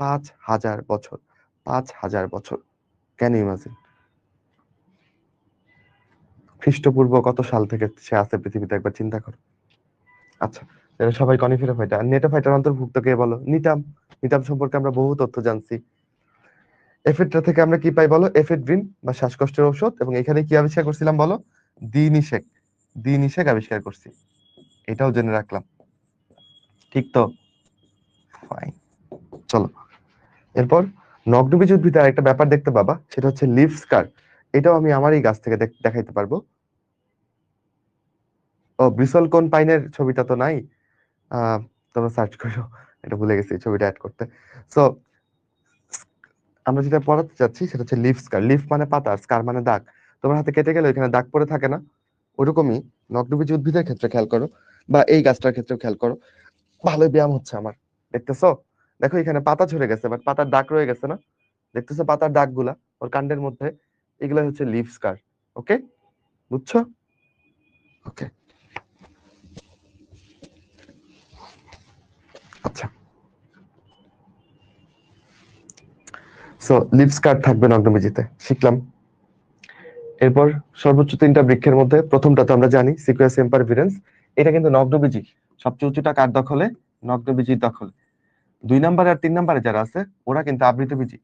5,000 বছর, 5,000 বছর, ক্যান ইউ ইমাজিন? খ্রিস্টপূর্ব কত সাল থেকে সে আছে পৃথিবীতে, একবার চিন্তা করো। আচ্ছা, এরা সবাই কনিফেরা ফাইটার। আর নেটোফাইটার অন্তর্ভুক্ত কে বলো? নিটাম। নিটাম সম্পর্কে আমরা বহু তথ্য জানছি। এফেডরা থেকে আমরা কি পাই বলো? এফেড্রিন বা শ্বাসকষ্টের ঔষধ, এবং এখানে কি আবিষ্কার করছিলাম বলো? দ্বিনিষেক, দ্বিনিষেক আবিষ্কার করছি, এটাও জেনে রাখলাম, ঠিক তো? ফাইন, চলো এরপর নগ্নবীজ উদ্ভিদের আরেকটা ব্যাপার দেখতে পাবা, সেটা হচ্ছে লিভ স্কার। এটাও আমি আমার এই গাছ থেকে দেখাইতে পারবো। ও, ব্রিসল কোন পাইনের ছবিটা তো নাই, তোমরা সার্চ করো, এটা ভুলে গেছি ছবিটা অ্যাড করতে। সো আমরা যেটা পড়াতে চাচ্ছি সেটা হচ্ছে লিফ স্কার। লিফ মানে পাতা, স্কার মানে দাগ। তোমার হাতে কেটে গেলে এখানে দাগ পড়ে থাকে না? ওরকমই নগ্নবীজ উদ্ভিদের ক্ষেত্রে খেয়াল করো, বা এই গাছটার ক্ষেত্রেও খেয়াল করো, ভালোই ব্যায়াম হচ্ছে আমার। দেখতেছো? দেখো এখানে পাতা ঝরে গেছে, বাট পাতার দাগ রয়ে গেছে না? দেখতেছো পাতার দাগ গুলা ওর কাণ্ডের মধ্যে? এগুলো হচ্ছে লিফ স্কার। ওকে, বুঝছো? ওকে, আচ্ছা। সো লিভ স্কার থাকবে নগ্নবীজিতে, শিখলাম। এরপর সর্বোচ্চ 3টা বৃক্ষের মধ্যে প্রথমটা তো আমরা জানি, সিকুয়া সেম্পারভিরেন্স। এটা কিন্তু নগ্নবীজি, সবচেয়ে উঁচুটা কার দখলে? নগ্নবীজির দখলে। 2 নম্বর আর 3 নম্বরে যারা আছে, ওরা কিন্তু আবৃতবীজি,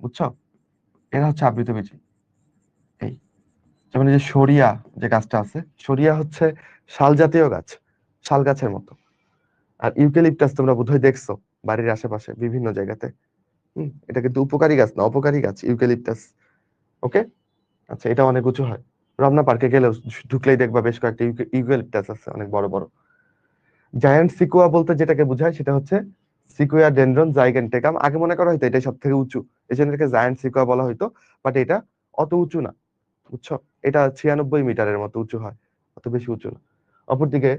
বুঝছো? এরা হচ্ছে আবৃতবীজি। এই যেমন এই যে সরিয়া, যে গাছটা আছে, সরিয়া হচ্ছে শাল জাতীয় গাছ, শাল গাছের মতো। আর ইউক্যালিপটাস তোমরা বোধহয় দেখছো বাড়ির আশেপাশে বিভিন্ন জায়গাতে। এটা কিন্তু উপকারী গাছ না, অপকারী গাছ, ইউক্যালিপটাস। ওকে, আচ্ছা, এটা অনেক উঁচু হয়। রমনা পার্কে গেলেও ঢুকলেই দেখবা বেশ কয়েকটা ইউক্যালিপটাস আছে, অনেক বড় বড়। জায়ান্ট সিকুয়া বলতে যেটাকে বোঝায় সেটা হচ্ছে সিকুয়া ডেনড্রন জাইগেন্টেকাম, আগে মনে করা হয়তো এটাই সব থেকে উঁচু, এই জন্য এটাকে জায়ান্ট সিকুয়া বলা হয়তো, বাট এটা অত উঁচু না, বুঝছো? এটা 96 মিটারের মতো উঁচু হয়, অত বেশি উঁচু না। অপরদিকে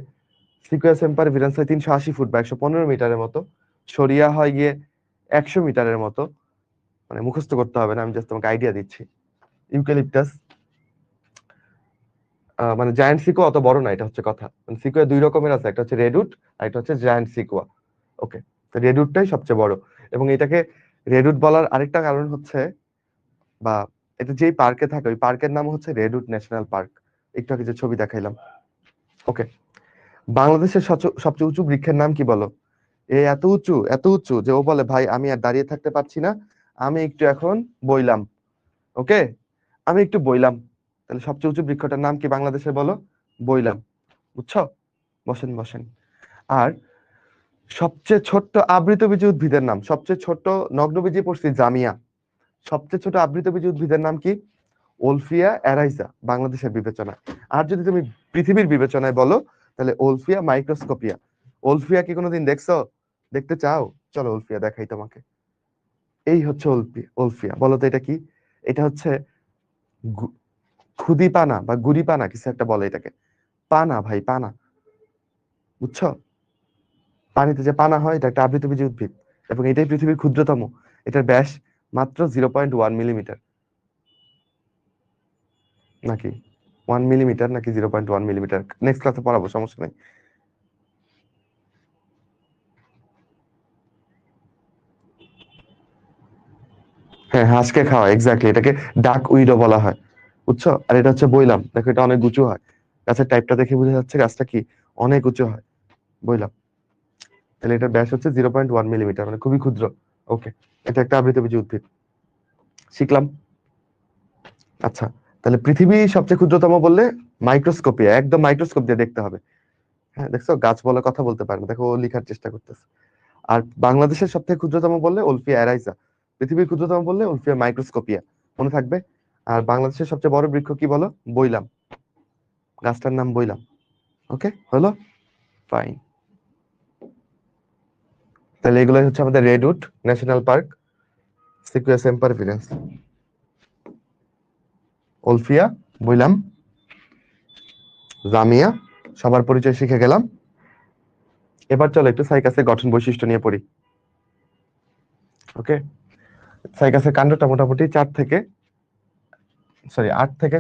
সিকুয়া সেম্পারভিরান্স হয় 380 ফুট বা 115 মিটারের মতো, সরিয়া হয় গিয়ে 100 মিটারের মতো, মানে মুখস্থ করতে হবে না, আমি জাস্ট তোমাকে আইডিয়া দিচ্ছি। ইউক্যালিপটাস মানে জায়ান্ট সিকুয়া অত বড় না, এটা হচ্ছে কথা। মানে সিকুয়া দুই রকমের আছে, একটা হচ্ছে রেডউড আর একটা হচ্ছে জায়ান্ট সিকুয়া। ওকে, তো রেডউডটাই সবচেয়ে বড়, এবং এটাকে রেডউড বলার আরেকটা কারণ হচ্ছে, বা এটা যেই পার্কে থাকে ওই পার্কের নাম হচ্ছে রেডউড ন্যাশনাল পার্ক। একটু আগে যে ছবি দেখাইলাম। ওকে, বাংলাদেশের সবচেয়ে উঁচু বৃক্ষের নাম কি বলো? এত উঁচু, এত উঁচু যে ও বলে ভাই আমি আর দাঁড়িয়ে থাকতে পারছি না, আমি একটু এখন বইলাম। ওকে, আমি একটু বইলাম। তাহলে সবচেয়ে উঁচু বৃক্ষটার নাম কি বাংলাদেশে বলো? বইলাম, বুঝছো? বসেন বসেন। আর সবচেয়ে ছোট্ট আবৃতবীজী উদ্ভিদের নাম, সবচেয়ে ছোট নগ্নবীজী পড়ছি জামিয়া, সবচেয়ে ছোট আবৃতবীজী উদ্ভিদের নাম কি? ওলফিয়া অ্যারাইজা বাংলাদেশের বিবেচনায়। আর যদি তুমি পৃথিবীর বিবেচনায় বলো তাহলে ওলফিয়া মাইক্রোস্কোপিয়া। ওলফিয়া কি কোনোদিন দেখছো? দেখতে চাও? চলো ওলফিয়া দেখাই তোমাকে। এই হচ্ছে ওলফিয়া। ওলফিয়া বলো তো এটা কি? এটা হচ্ছে খুদি পানা বা গুড়ি পানা কিছু একটা বলে এটাকে। পানা ভাই, পানা, বুঝছো? পানিতে যে পানা হয় এটা একটা আবৃতবীজী উদ্ভিদ, এবং এটাই পৃথিবীর ক্ষুদ্রতম। এটার ব্যাস মাত্র 0.1 মিলিমিটার। নাকি 1 মিলিমিটার নাকি 0.1 মিলিমিটার, নেক্সট ক্লাসে পড়াবো, সমস্যা নেই। হ্যাঁ, হাঁসকে খাওয়া, এক্স্যাক্টলি, এটাকে ডাক উইডো বলা হয়, বুঝছো? আর এটা হচ্ছে বইলাম, দেখো এটা অনেক উঁচু হয়, গাছের টাইপটা দেখে বোঝা যাচ্ছে গাছটা কি অনেক উঁচু হয়। বইলাম, তাহলে এটার ব্যাস হচ্ছে 0.1 মিলিমিটার, মানে খুবই ক্ষুদ্র। ওকে, এটা একটা আবৃতবীজী উদ্ভিদ, শিখলাম। আচ্ছা, তাহলে পৃথিবী সবচেয়ে ক্ষুদ্রতম বললে মাইক্রোস্কোপিয়া, একদম মাইক্রোস্কোপ দিয়ে দেখতে হবে। হ্যাঁ, দেখছো গাছ বলে কথা বলতে পারে না, দেখো ও লেখার চেষ্টা করতেছে। আর বাংলাদেশের সবথেকে ক্ষুদ্রতম বললে ওলফিয়া অ্যারাইজা, পৃথিবীর ক্ষুদ্রতম বললে ওলফিয়া মাইক্রোস্কোপিয়া, মনে থাকবে। আর বাংলাদেশের সবচেয়ে বড় বৃক্ষ কি বলো? বইলাম, গাছটার নাম বইলাম। ওকে, হলো, ফাইন। তাহলে এগুলোই হচ্ছে আমাদের redwood national park, sequoia sempervirens, Wolffia, বইলাম, জামিয়া, সবার পরিচয় শিখে গেলাম। এবার চলো একটু সাইকাসের গঠন বৈশিষ্ট্য নিয়ে পড়ি। ওকে, সাইকাসের কাণ্ডটা মোটামুটি 8 থেকে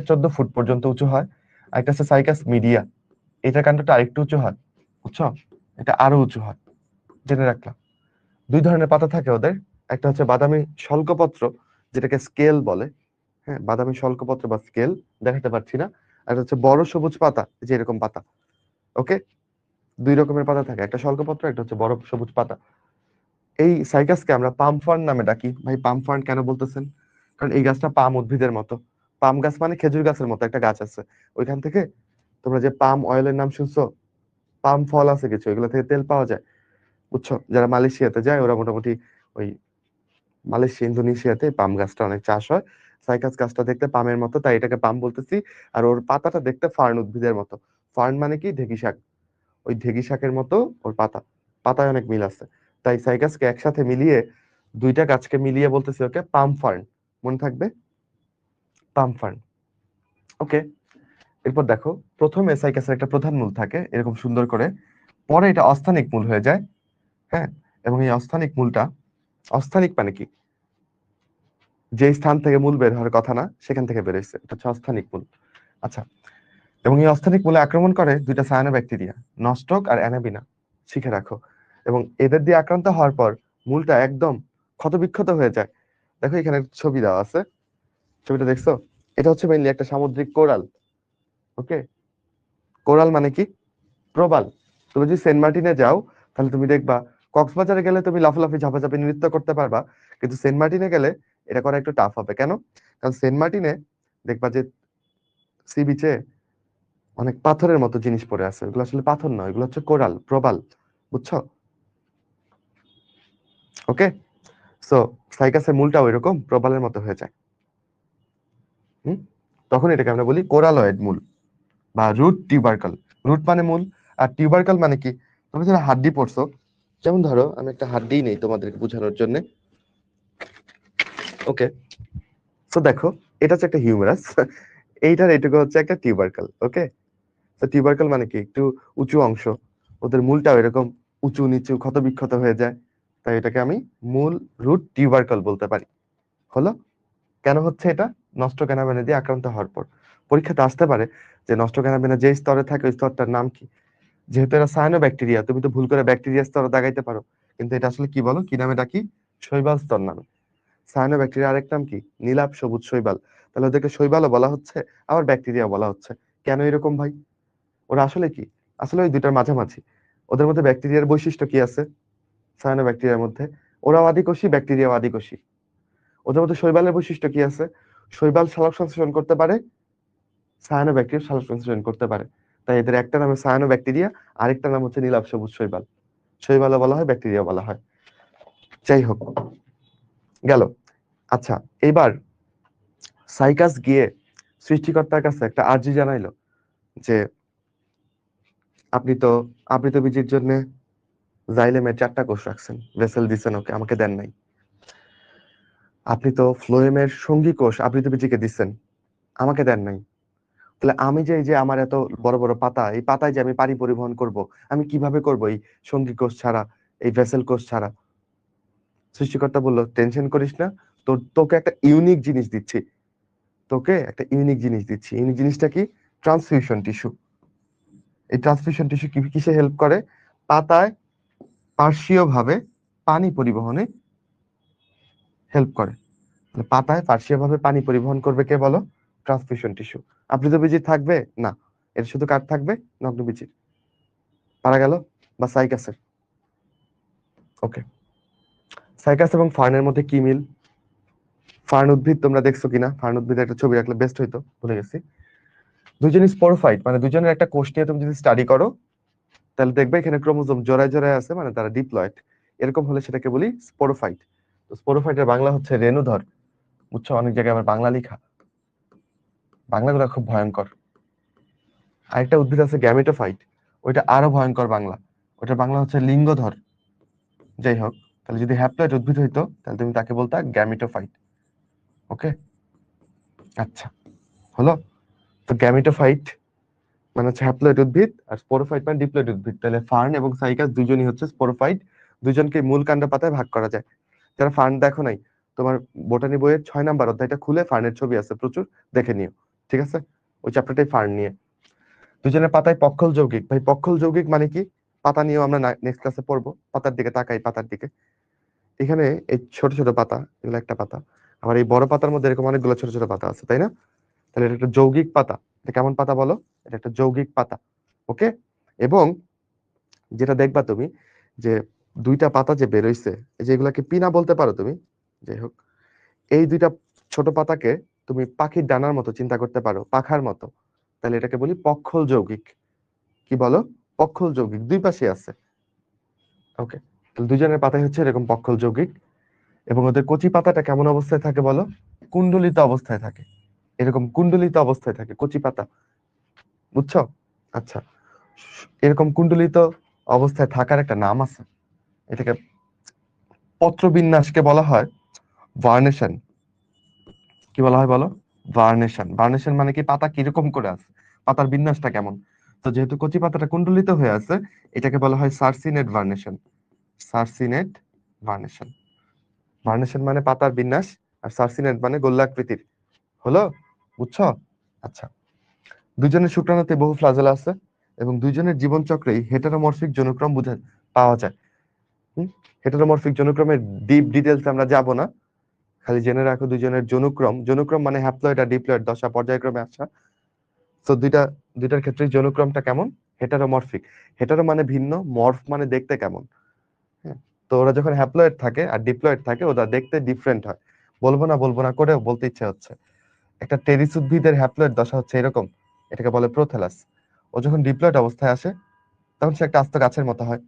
14 ফুট পর্যন্ত উঁচু হয়। আরেকটা হচ্ছে সাইকাস মিডিয়া, এটার কাণ্ডটা আরেকটু উঁচু হয়, বুঝছো? এটা আরো উঁচু হয়, জেনে রাখলাম। দুই ধরনের পাতা থাকে ওদের, একটা হচ্ছে বাদামি শল্কপত্র, যেটাকে স্কেল বলে। হ্যাঁ, বাদামি শল্কপত্র বা স্কেল, দেখাতে পারছি না। আর হচ্ছে বড় সবুজ পাতা, যে এরকম পাতা। ওকে, দুই রকমের পাতা থাকে, একটা শল্কপত্র, একটা হচ্ছে বড় সবুজ পাতা। এই সাইকাসকে আমরা পাম ফার্ন নামে ডাকি। ভাই পাম ফার্ন কেন বলতেছেন? কারণ এই গাছটা পাম উদ্ভিদের মতো। পাম গাছ মানে খেজুর গাছের মতো একটা গাছ আছে, ওইখান থেকে তোমরা যে পাম অয়েলের নাম শুনছো, পাম ফল আছে কিছু, এগুলো থেকে তেল পাওয়া যায়, বুঝছো? যারা মালয়েশিয়াতে যায় ওরা মোটামুটি ওই মালয়েশিয়া ইন্দোনেশিয়াতে পাম গাছটা অনেক চাষ হয়। সাইকাস গাছটা দেখতে পামের মতো, তাই এটাকে পাম বলতেছি। আর ওর পাতাটা দেখতে ফার্ন উদ্ভিদের মতো। ফার্ন মানে কি? ঢেঁকি শাক, ওই ঢেঁকি শাকের মতো ওর পাতা, পাতায় অনেক মিল আছে। তাই সাইকাসকে একসাথে মিলিয়ে, দুইটা গাছকে মিলিয়ে বলতেছি ওকে পাম ফার্ন, মনে থাকবে, পাম ফার্ন। ওকে, এরপর দেখো, প্রথমে সাইকাসের একটা প্রধান মূল থাকে এরকম সুন্দর করে, পরে এটা অস্থানিক মূল হয়ে যায়। হ্যাঁ, এবং এই অস্থানিক মূলটা, অস্থানিক মানে কি? যে স্থান থেকে মূল বের হওয়ার কথা না সেখান থেকে বের হয়েছে, এটা হচ্ছে অস্থানিক মূল। আচ্ছা, এবং এই অস্থানিক মূলে আক্রমণ করে দুইটা সায়ানোব্যাকটেরিয়া, নস্টক আর অ্যানাবিনা, শিখে রাখো। এবং এদের দিয়ে আক্রান্ত হওয়ার পর মূলটা একদম ক্ষতবিক্ষত হয়ে যায়। দেখো এখানে একটা ছবি দেওয়া আছে, ছবিটা দেখছো? এটা হচ্ছে মেইনলি একটা সামুদ্রিক কোরাল। ওকে, কোরাল মানে কি? প্রবাল। তুমি যদি সেন্ট মার্টিনে যাও তাহলে তুমি দেখবা, কক্সবাজারে গেলে তুমি লাফালাফি ঝাপাঝাপি নৃত্য করতে পারবা, কিন্তু সেন্ট মার্টিনে গেলে এটা করা একটু টাফ হবে। কেন? কারণ সেন্ট মার্টিনে দেখবা যে সি বিচে অনেক পাথরের মতো জিনিস পড়ে আছে, ওগুলো আসলে পাথর নয়, এগুলো হচ্ছে কোরাল, প্রবাল, বুঝছো? ওকে, সো সাইকাসের মূলটা ওইরকম প্রবালের মতো হয়ে যায়। হুম, তখন এটাকে আমরা বলি কোরালয়েড মূল বা রুট টিউবারকাল। রুট মানে মূল, আর টিউবারকাল মানে কি? তুমি যারা হাড্ডি পড়ছো, যেমন ধরো আমি একটা হাড্ডি নেই তোমাদেরকে বোঝানোর জন্য। ওকে, তো দেখো এটা হচ্ছে একটা হিউমারাস, এইটার এইটুকু হচ্ছে একটা টিউবারকেল। ওকে, তো টিউবারকেল মানে কি, একটু উঁচু অংশ, ওদের মূলটাও এরকম উঁচু নিচু ক্ষত বিক্ষত হয়ে যায়, তাই এটাকে আমি মূল রুট টিউবারকেল বলতে পারি। হলো, কেন হচ্ছে এটা? নষ্ট ক্যানাবেনা দিয়ে আক্রান্ত হওয়ার পর পরীক্ষাতে আসতে পারে যে নষ্ট ক্যানাবেনা যে স্তরে থাকে ওই স্তরটার নাম কি। যেহেতু এটা সায়ানো ব্যাকটেরিয়া, তুমি তো ভুল করে ব্যাকটেরিয়া স্তর দাগাইতে পারো, কিন্তু এটা আসলে কি বলো, কি নামে ডাকি? শৈবাল স্তর নামে। সায়ানো ব্যাকটেরিয়া আরেক নাম কি? নীলাভ সবুজ শৈবাল। তাহলে ওদেরকে শৈবালও বলা হচ্ছে, আবার ব্যাকটেরিয়া বলা হচ্ছে। কেন এরকম ভাই? ওরা আসলে কি, আসলে ওই দুইটার মাঝামাঝি। ওদের মধ্যে ব্যাকটেরিয়ার বৈশিষ্ট্য কি আছে? সায়ানো ব্যাকটেরিয়ার মধ্যে ওরাও আদিকোষী, ব্যাকটেরিয়াও আদিকোষী। ওদের মধ্যে শৈবালের বৈশিষ্ট্য কি আছে? শৈবাল সালোক সংশ্লেষণ করতে পারে, সায়ানো ব্যাকটেরিয়া সালোক সংশ্লেষণ করতে পারে। তাই এদের একটা নাম সায়ানো ব্যাকটেরিয়া, আরেকটা নাম হচ্ছে নীলাভ সবুজ শৈবাল। শৈবালও বলা হয়, ব্যাকটেরিয়া বলা হয়। যাই হোক, গেল। আচ্ছা, এবার সাইকাস গিয়ে সৃষ্টিকর্তার কাছে একটা আর্জি জানাইলো যে আপনি তো আবৃত বীজের জন্য জাইলেমের 4টা কোষ রাখছেন, ভেসেল দিছেন ওকে, আমাকে দেন নাই। আপনি তো ফ্লোয়েমের সঙ্গী কোষ আবৃত বীজকে দিচ্ছেন, আমাকে দেন নাই। তাহলে আমি যে এই যে আমার এত বড় বড় পাতা, এই পাতায় যে আমি পানি পরিবহন করব, আমি কিভাবে করব এই সঙ্গী কোষ ছাড়া, এই ভেসেল কোষ ছাড়া? সৃষ্টিকর্তা বললো টেনশন করিস না, তোকে একটা ইউনিক জিনিস দিচ্ছি, তোকে একটা ইউনিক জিনিস দিচ্ছি। ইউনিক জিনিসটা কি? Transfusion tissue. এই ট্রান্সফিউশন টিস্যু কিসে হেল্প করে? পাতায় পার্শ্বীয় ভাবে পানি পরিবহনে হেল্প করে। তাহলে পাতায় পার্শ্বীয় ভাবে পানি পরিবহন করবে কে বলো? Transfusion tissue. আবৃতবীজী থাকবে না, এর শুধু কার থাকবে? নগ্নবীজীর। পারা গেল? বা সাইকাসের। ওকে, সাইকাস এবং ফার্নের মধ্যে কি মিল? ফার্ন উদ্ভিদ তোমরা দেখছো কিনা? ফার্ন উদ্ভিদের একটা ছবি রাখলে বেস্ট হইতো, ভুলে গেছি। দুজনই স্পোরোফাইট, মানে দুজনের একটা কোষ নিয়ে তুমি যদি স্টাডি করো তাহলে দেখবে এখানে ক্রোমোজোম জোড়ায় জোড়ায় আছে, মানে তারা ডিপ্লয়েড। এরকম হলে সেটাকে বলি স্পোরোফাইট। তো স্পোরোফাইটের বাংলা হচ্ছে রেণুধর। বুঝছো, অনেক জায়গায় আমার বাংলা লেখা, বাংলাগুলো খুব ভয়ঙ্কর। আরেকটা উদ্ভিদ আছে গ্যামেটোফাইট, ওইটা আরো ভয়ঙ্কর বাংলা, ওইটার বাংলা হচ্ছে লিঙ্গধর। যাই হোক, তাহলে যদি হ্যাপ্লয়েড উদ্ভিদ হইতো তাহলে তুমি তাকে বলতা গ্যামেটোফাইট। ওকে, আচ্ছা, হলো। তো গ্যামেটোফাইট মানে হচ্ছে হ্যাপ্লয়েড উদ্ভিদ, আর স্পোরোফাইট মানে ডিপ্লয়েড উদ্ভিদ। তাহলে ফার্ন এবং সাইকাস দুজনই হচ্ছে স্পোরোফাইট। দুজনকে মূল কাণ্ড পাতায় ভাগ করা যায়। যারা ফার্ন দেখো নাই, তোমার বোটানি বইয়ের 6 নাম্বার অধ্যায়টা খুলে ফার্নের ছবি আছে প্রচুর, দেখে নিও। ঠিক আছে, ওই চ্যাপ্টারটাই ফার্ন নিয়ে। দুজনের পাতায় পক্ষল যৌগিক। ভাই পক্ষল যৌগিক মানে কি? পাতা নিয়েও আমরা নেক্সট ক্লাসে পড়বো। পাতার দিকে তাকাই, পাতার দিকে। এখানে এই ছোট ছোট পাতা, এগুলো একটা পাতা, আবার এই বড় পাতার মধ্যে এরকম অনেকগুলো ছোট ছোট পাতা আছে, তাই না? তাহলে এটা একটা যৌগিক পাতা। এটা কেমন পাতা বলো? এটা একটা যৌগিক পাতা। ওকে, এবং যেটা দেখবা তুমি, যে দুইটা পাতা যে বেরোইছে, এই যে এগুলাকে পিনা বলতে পারো তুমি। যাই হোক, এই দুইটা ছোট পাতাকে তুমি পাখির ডানার মতো চিন্তা করতে পারো, পাখার মতো। তাহলে এটাকে বলি পক্ষল যৌগিক। কি বলো? পক্ষল যৌগিক, দুই পাশে আছে। ওকে, তাহলে দুজনের পাতাই হচ্ছে এরকম পক্ষল যৌগিক। এবং ওদের কচি পাতাটা কেমন অবস্থায় থাকে বলো? কুণ্ডলিত অবস্থায় থাকে। এরকম কুণ্ডলিত অবস্থায় থাকে কচি পাতা। বুঝছো? আচ্ছা, এরকম কুণ্ডলিত অবস্থায় থাকার একটা নাম আছে। এটাকে পত্রবিন্যাসকে বলা হয় ভার্নেশন। কি বলা হয় বলো? ভার্নেশন। ভার্নেশন মানে কি? পাতা কিরকম করে আছে, পাতার বিন্যাসটা কেমন। তো যেহেতু কচি পাতাটা কুণ্ডলিত হয়ে আছে, এটাকে বলা হয় সার্সিনেট ভার্নেশন। সার্সিনেট ভার্নেশন। ভার্নেশন মানে পাতার বিন্যাস, আর সার্সিনেট মানে গোল্লাকৃতির। হলো, বুঝছো? আচ্ছা, দুজনের শুক্রাণুতে বহু ফ্লাজেলা আছে, এবং দুইজনের জীবন চক্রেই হেটারোমরফিক যৌনক্রম পাওয়া যায়। হেটারোমরফিক যৌনক্রমের ডিপ ডিটেলস আমরা যাব না, খালি জেনে রাখো দুইজনের যৌনক্রম। যৌনক্রম মানে হ্যাপ্লয়েড আর ডিপ্লয়েড দশা পর্যায়ক্রমে আসা। তো দুইটার ক্ষেত্রে যৌনক্রমটা কেমন? হেটারোমরফিক। হেটারো মানে ভিন্ন, মর্ফ মানে দেখতে কেমন। হ্যাঁ, তো ওরা যখন হ্যাপ্লয়েড থাকে আর ডিপ্লয়েড থাকে, ওরা দেখতে ডিফারেন্ট হয়। বলবো না করেও বলতে ইচ্ছে হচ্ছে। একটা টেরিস উদ্ভিদের হ্যাপ্লয়েড দশা হচ্ছে এরকম, এটাকে বলে প্রোথেলাস। ও যখন ডিপ্লয়েড অবস্থায় আসে তখন সে একটা আস্ত গাছের মতো হয়।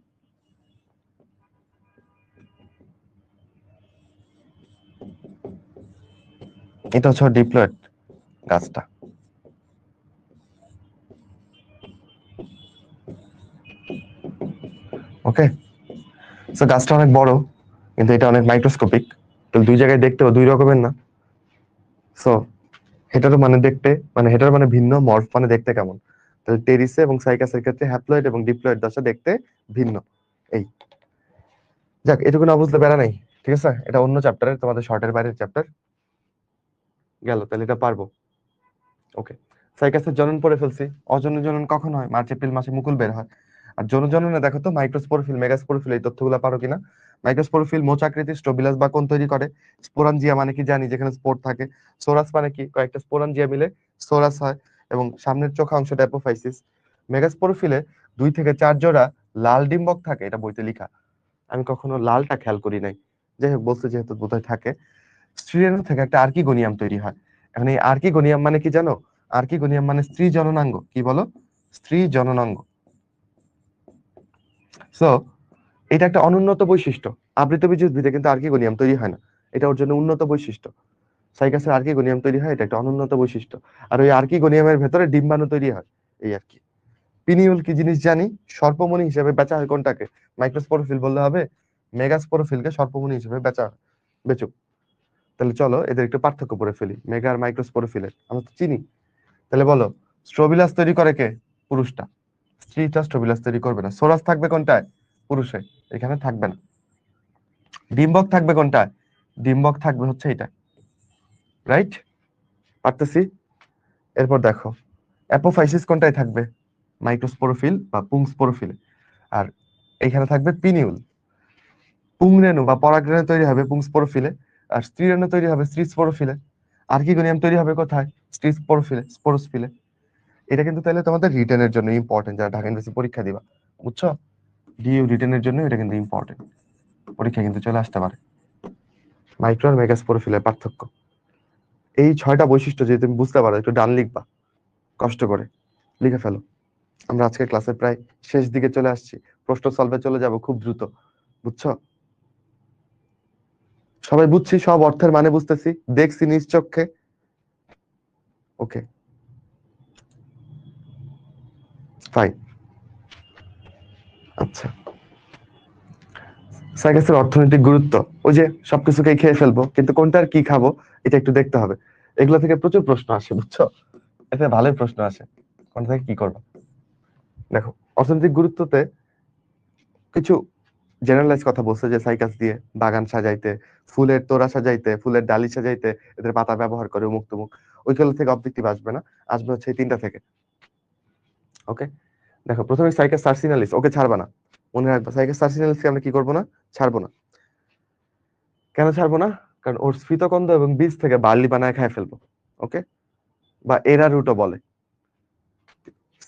এটা হচ্ছে ডিপ্লয়েড গাছটা। ওকে, সো গাছটা অনেক বড়, কিন্তু এটা অনেক মাইক্রোস্কোপিক। তো দুই জায়গায় দেখতেও দুই রকমের না। সো হেটারো মানে দেখতে, মানে হেটারো মানে ভিন্ন, মর্ফ মানে দেখতে কেমন। তাহলে টেরিসে এবং সাইকাসের ক্ষেত্রে হ্যাপ্লয়েড এবং ডিপ্লয়েড দশা দেখতে ভিন্ন। এই যাক, এটুকু না বুঝতে বেড়া নাই, ঠিক আছে? এটা অন্য চ্যাপ্টারের, তোমাদের শর্টের বাইরের চ্যাপ্টার গেল, তাহলে এটা পারবো। ওকে, সাইকাসের জনন পড়ে ফেলছি। অজনের জনন কখন হয়? মার্চ এপ্রিল মাসে মুকুল বের হয়। আর যৌন জননে দেখো তো মাইক্রোস্পোরোফিল, মেগাস্পোরোফিল, এই তথ্যগুলো পারো কিনা? মাইক্রোস্পোরোফিল মোচাকৃতি স্টোবিলাস বা কোন তৈরি করে। স্পোরাঞ্জিয়া মানে কি জানি, যেখানে স্পোর থাকে। সোরাস মানে কি? কয়েকটা স্পোরাঞ্জিয়া মিলে সোরাস হয়, এবং সামনের চোখা অংশটা অ্যাপোফাইসিস। মেগাস্পোরোফিলে 2 থেকে 4 জোড়া লাল ডিম্বক থাকে, এটা বইতে লেখা। আমি কখনো লালটা খেয়াল করি নাই, যাই হোক বলছে যেহেতু বোধহয় থাকে। স্ত্রীরেণু থেকে একটা আর্কিগোনিয়াম তৈরি হয়। এখন এই আর্কিগোনিয়াম মানে কি জানো? আর্কিগোনিয়াম মানে স্ত্রী জননাঙ্গ। কি বলো? স্ত্রী জননাঙ্গ। সো এটা একটা অনুন্নত বৈশিষ্ট্য। আবৃতবীজ উদ্ভিদে কিন্তু আর্কিগোনিয়াম তৈরি হয় না, এটা ওর জন্য উন্নত বৈশিষ্ট্য। সাইকাসের আর্কিগোনিয়াম তৈরি হয়, এটা একটা অনুন্নত বৈশিষ্ট্য। আর ওই আর্কিগোনিয়ামের ভেতরে ডিম্বাণু তৈরি হয়, এই আর কি। পিনিউল কি জিনিস জানি? সর্পমণি হিসেবে বেচা হয় কোনটাকে? মাইক্রোস্পোরোফিল বললে হবে? মেগাস্পোরোফিলকে সর্পমণি হিসেবে বেচা হয়। বেচুক। তাহলে চলো এদের একটু পার্থক্য করে ফেলি, মেগা আর মাইক্রোস্পোরোফিলের। আমরা তো চিনি। তাহলে বলো, স্ট্রোবিলাস তৈরি করে কে? পুরুষটা। স্ত্রীটা স্ট্রোবিলাস তৈরি করবে না। সোরাস থাকবে কোনটায়? পুরুষে, এখানে থাকবে না। ডিম্বক থাকবে কোনটায়? ডিম্বক থাকবে হচ্ছে এটা, রাইট? পারতেছি। এরপর দেখো, অ্যাপোফাইসিস কোনটায় থাকবে? মাইক্রোস্পোরোফিল বা পুংস্পোরোফিলে। আর এখানে থাকবে পিনিউল। পুংরেণু বা পরাগরেণু তৈরি হবে পুংস্পোরোফিলে, আর স্ত্রীরেণু তৈরি হবে স্ত্রীস্পোরোফিলে। আর্কিগোনিয়াম তৈরি হবে কোথায়? স্ত্রীস্পোরোফিলে, স্পোরোসফিলে। এটা কিন্তু তাহলে তোমাদের রিটেনের জন্য ইম্পর্টেন্ট, যারা ঢাকা ইউনিভার্সিটি পরীক্ষা দিবা, বুঝছো? ডিইউ রিটেনের জন্য এটা কিন্তু ইম্পর্টেন্ট, পরীক্ষা কিন্তু চলে আসতে পারে। মাইক্রো আর মেগাস্পোরোফিলের পার্থক্য, এই 6টা বৈশিষ্ট্য যদি তুমি বুঝতে পারো, একটু ডান লিখবা, কষ্ট করে লিখে ফেলো। আমরা আজকে ক্লাসের প্রায় শেষ দিকে চলে আসছি, প্রশ্ন সলভে চলে যাব খুব দ্রুত, বুঝছো? সবাই বুঝছি, সব অর্থের মানে বুঝতেছি, দেখছি নিজ চোখে। ওকে, ফাইন। আচ্ছা, সাইকাসের অর্থনৈতিক গুরুত্ব, ওই যে সবকিছুকেই খেয়ে ফেলবো, কিন্তু কোনটার কি খাবো এটা একটু দেখতে হবে। এগুলো থেকে প্রচুর প্রশ্ন আসে, বুঝছো? এটা ভালোই প্রশ্ন আসে, কোনটা থেকে কি করবো। দেখো, অর্থনৈতিক গুরুত্বতে কিছু জেনারেলাইজ কথা বলছে, যে সাইকাস দিয়ে বাগান সাজাইতে, ফুলের তোড়া সাজাইতে, ফুলের ডালি সাজাইতে এদের পাতা ব্যবহার করে, অমুক তমুক। ওইগুলো থেকে অবজেক্টিভ আসবে না, আসবে হচ্ছে এই 3টা থেকে। ওকে, দেখো প্রথমে সাইকাস সার্সিনালিস, ওকে ছাড়বা না, মনে রাখবা। সাইকাস সার্সিনালিসকে আমরা কি করবো না? ছাড়বো না। কেন ছাড়বো না? কারণ ওর স্ফীতকন্দ এবং বীজ থেকে বার্লি বানায় খায় ফেলবো। ওকে, বা এরা রুটও বলে।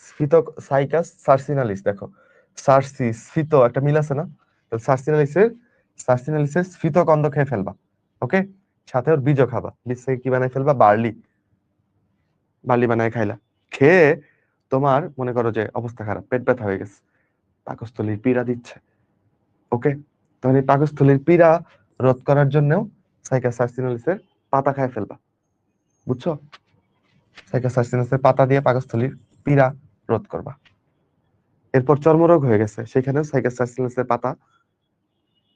স্ফীত, সাইকাস সার্সিনালিস, দেখো সার্সি স্ফীত একটা মিল আছে না? তো সার্সিনালিসের, সার্সিনালিসের স্ফীতকন্দ খেয়ে ফেলবা। ওকে, সাথে ওর বীজও খাবা। বীজ থেকে কি বানায় ফেলবা? বার্লি। বার্লি বানায় খাইলা, খেয়ে তোমার মনে করো যে অবস্থা খারাপ, পেট ব্যথা হয়ে গেছে, পাকস্থলীর পীড়া দিচ্ছে। ওকে, তাহলে এই পাকস্থলীর পীড়া রোধ করার জন্যও সাইকাস সার্সিনালিসের পাতা খায় ফেলবা, বুঝছো? সাইকাস সার্সিনালিসের পাতা দিয়ে পাকস্থলীর পীড়া রোধ করবা। এরপর চর্মরোগ হয়ে গেছে, সেখানেও সাইকাস সার্সিনালিসের পাতা।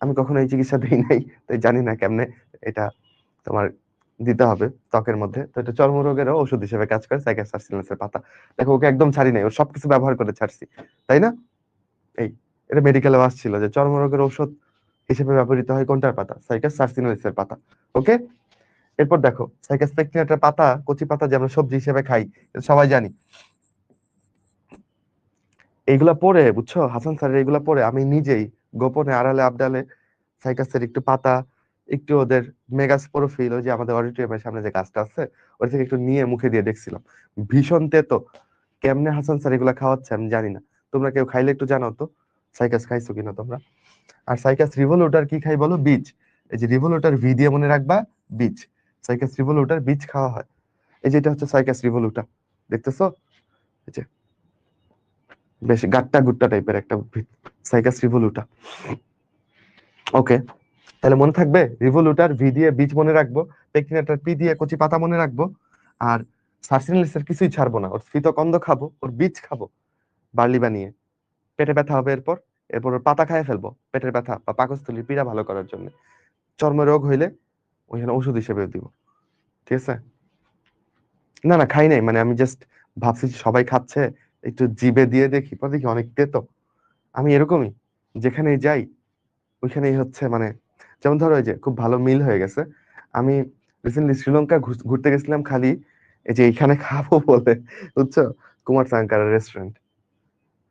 আমি কখনো এই চিকিৎসা দিই নাই, তাই জানি না কেমনে এটা তোমার দিতে হবে ত্বকের মধ্যে। তো এটা চর্মরোগেরও ওষুধ হিসেবে কাজ করে সাইকাস সার্সিনালিসের পাতা। দেখো, ওকে একদম ছাড়ি নাই, ওর সবকিছু ব্যবহার করে ছাড়ছি, তাই না? এই, এটা মেডিকেলেও আসছিল যে চর্মরোগের ঔষধ হিসেবে ব্যবহৃত হয় কোনটার পাতা? সাইকাস সার্সিনালিসের পাতা। ওকে, এরপর দেখো, সাইকাস পেকটিনাটার পাতা, কচি পাতা যে আমরা সবজি হিসেবে খাই, এটা সবাই জানি। এইগুলা পড়ে, বুঝছো, হাসান স্যারের এইগুলা পড়ে আমি নিজেই গোপনে আড়ালে আবডালে সাইকাসের একটু পাতা, একটু ওদের মেগাস্পোরোফিল, ওই যে আমাদের অডিটোরিয়ামের সামনে যে গাছটা আছে, ওই থেকে একটু নিয়ে মুখে দিয়ে দেখছিলাম, ভীষণ তেতো। কেমনে হাসান স্যার এগুলা খাওয়াচ্ছে আমি জানি না। তোমরা কেউ খাইলে একটু জানাও তো, সাইকাস খাইছো কিনা তোমরা। আর সাইকাস রিভোলুটার কি খাই বলো? বীজ। এই যে রিভোলুটার ভি দিয়ে মনে রাখবা, বীজ। সাইকাস রিভোলুটার বীজ খাওয়া হয়। এই যে এটা হচ্ছে সাইকাস রিভোলুটা, দেখতেছো? এই যে বেশ গাট্টা গুট্টা টাইপের একটা সাইকাস রিভোলুটা। ওকে, তাহলে মনে থাকবে, রিভোলুটার ভি দিয়ে বীজ মনে রাখবো, পেকটিনাটার পি দিয়ে কচি পাতা মনে রাখবো, আর সার্সিনালিসের কিছুই ছাড়বো না, ওর ফিতকন্দ খাবো, ওর বীজ খাবো বার্লি বানিয়ে। পেটে ব্যথা হবে এরপর, এরপর ওর পাতা খায় ফেলবো পেটের ব্যথা বা পাকস্থলীর পীড়া ভালো করার জন্য। চর্মরোগ হইলে ওইখানে ওষুধ হিসেবে দিব। ঠিক আছে? না, না খাই নাই। মানে আমি জাস্ট ভাবছি যে সবাই খাচ্ছে, একটু জিভে দিয়ে দেখি। পরে দেখি অনেক তেতো। আমি এরকমই। যেখানেই যাই ওইখানেই হচ্ছে মানে যেমন ধরো এই যে খুব ভালো মিল হয়ে গেছে। আমি রিসেন্টলি শ্রীলঙ্কা ঘুরতে গেছিলাম খালি এই যে এইখানে খাবো বলে, বুঝছো? কুমার সাঙ্কারা রেস্টুরেন্ট।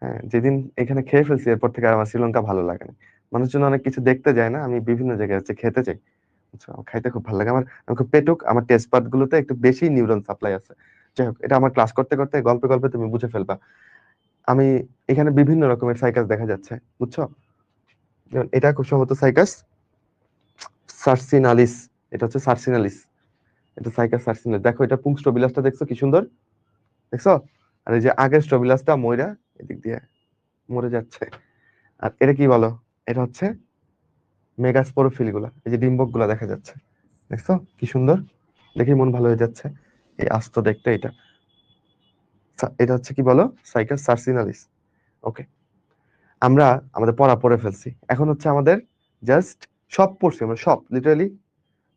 হ্যাঁ, যেদিন এখানে খেয়ে ফেলছি এরপর থেকে আর আমার শ্রীলঙ্কা ভালো লাগে না। মানুষজন অনেক কিছু দেখতে যায় না, আমি বিভিন্ন জায়গায় হচ্ছে খেতে চাই। বুঝছো? আমার খাইতে খুব ভালো লাগে। আমি খুব পেটুক, আমার টেস্ট বাড গুলোতে একটু বেশি নিউরন সাপ্লাই আছে। যাই হোক, এটা আমার ক্লাস করতে করতে গল্পে গল্পে তুমি বুঝে ফেলবা। আমি এখানে বিভিন্ন রকমের সাইকাস দেখা যাচ্ছে, বুঝছো? যেমন এটা খুব সম্ভবত সাইকাস সার্সিনালিস। এটা হচ্ছে সার্সিনালিস। এটা সাইকাস সার্সিনালিস। দেখো এটা পুংস্ট বিলাসটা দেখছো কি সুন্দর, দেখছো? আর এই যে আগের স্টবিলাসটা মইরা এদিক দিয়ে মরে যাচ্ছে। আর এটা কি বলো? এটা হচ্ছে মেগাস্পোরোফিল গুলা, এই যে ডিম্বক গুলা দেখা যাচ্ছে, দেখছো কি সুন্দর? দেখে মন ভালো হয়ে যাচ্ছে এই আস্ত দেখতে। এটা এটা হচ্ছে কি বলো? সাইকাস সার্সিনালিস। ওকে, আমরা আমাদের পড়া পড়ে ফেলছি। এখন হচ্ছে আমাদের জাস্ট সব পড়ছি আমরা, সব লিটারালি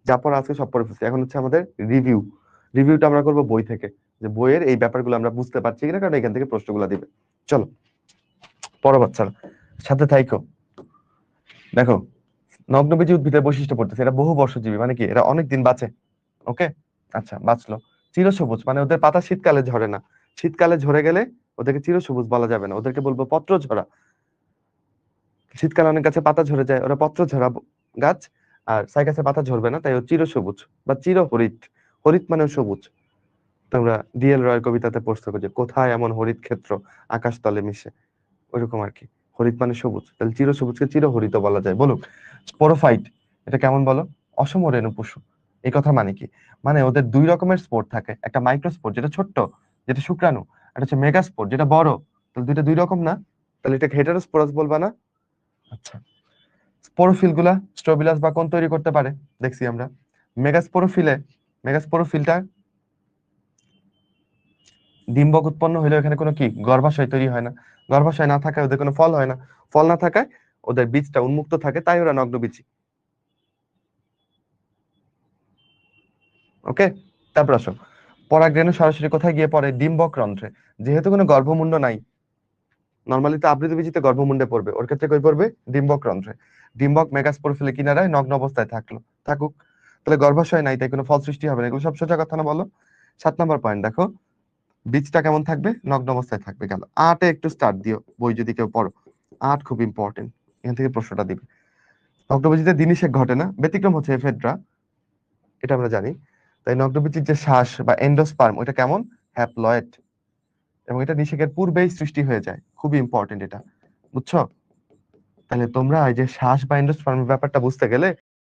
যা পড়া আছে সব পড়ে ফেলছি। এখন হচ্ছে আমাদের রিভিউ। রিভিউটা আমরা করবো বই থেকে, যে বইয়ের এই ব্যাপারগুলো আমরা বুঝতে পারছি কিনা, কারণ এখান থেকে প্রশ্নগুলো দিবে। চলো পড়ো বাচ্চারা, সাথে থাইকো। দেখো, নগ্নবীজি উদ্ভিদের বৈশিষ্ট্য পড়তেছে। এরা বহু বর্ষজীবী, মানে কি এরা অনেক দিন বাঁচে। ওকে, আচ্ছা বাঁচলো। চিরসবুজ মানে ওদের পাতা শীতকালে ঝরে না। শীতকালে ঝরে গেলে ওদেরকে চিরসবুজ বলা যাবে না, ওদেরকে বলবো পত্র ঝরা। শীতকালে অনেক গাছে পাতা ঝরে যায়, ওরা পত্র ঝরা গাছ। আর সাইকাসে পাতা ঝরবে না, তাই ও চিরসবুজ বা চিরহরিৎ। হরিৎ মানে সবুজ। তোমরা ডিএল রয়ের কবিতাতে পড়ছো যে কোথায় এমন হরিৎ ক্ষেত্র আকাশ তলে মিশে, ওইরকম আর কি। হরিৎ মানে সবুজ, তাহলে চিরসবুজকে চিরহরিত বলা যায়। বলুক স্পোরোফাইট, এটা কেমন বলো? অসম রেণু পশু। এই কথা মানে কি? মানে ওদের দুই রকমের স্পোর থাকে, একটা মাইক্রোস্পোর যেটা ছোট্ট, যেটা শুক্রাণু, আর হচ্ছে মেগাস্পোর যেটা বড়। তাহলে দুইটা দুই রকম না? তাহলে এটা হেটারোস্পোরাস বলবা না? আচ্ছা, স্পোরোফিল গুলা স্ট্রোবিলাস বা কোন তৈরি করতে পারে দেখছি আমরা। মেগাস্পোরোফিলে, মেগাস্পোরোফিলটা ডিম্বক উৎপন্ন হইলে এখানে কোনো কি গর্ভাশয় তৈরি হয় না। গর্ভাশয় না থাকায় ওদের কোনো ফল হয় না। ফল না থাকায় ওদের বীজটা উন্মুক্ত থাকে, তাই ওরা নগ্নবীজী। ওকে, তারপর আসো, পরাগরেণু সরাসরি কোথায় গিয়ে পড়ে? ডিম্বক রন্ধ্রে। যেহেতু কোনো গর্ভমুণ্ড নাই, নর্মালি তো আবৃতবীজিতে গর্ভমুণ্ডে পড়বে, ওর ক্ষেত্রে কই পড়বে? ডিম্বক রন্ধ্রে। ডিম্বক মেগাস্পোরোফিলে কিনারায় নগ্ন অবস্থায় থাকুক। তাহলে গর্ভাশয় নাই, তাই কোনো ফল সৃষ্টি হবে না। এগুলো সব সোজা কথা না, বলো? 7 নম্বর পয়েন্ট দেখো, বীজটা কেমন থাকবে? নগ্ন অবস্থায় থাকবে। গেল। 8-এ একটু স্টার্ট দিও, বই যদি কেউ পড়ো। 8 খুব ইম্পর্টেন্ট, এখান থেকে প্রশ্নটা দিবে। নগ্নবীজিতে দিনিশেক ঘটে না, ব্যতিক্রম হচ্ছে এফেড্রা, এটা আমরা জানি। তাই নগ্নবীজির যে শ্বাস বা এন্ডোস্পার্ম, ওটা কেমন? হ্যাপ্লয়েড। এবং এটা নিষেকের পূর্বেই সৃষ্টি হয়ে যায়, খুবই ইম্পর্টেন্ট এটা, বুঝছো? তাহলে তোমরা এই যে শ্বাস বা এন্ডোস্পার্মের ব্যাপারটা বুঝতে গেলে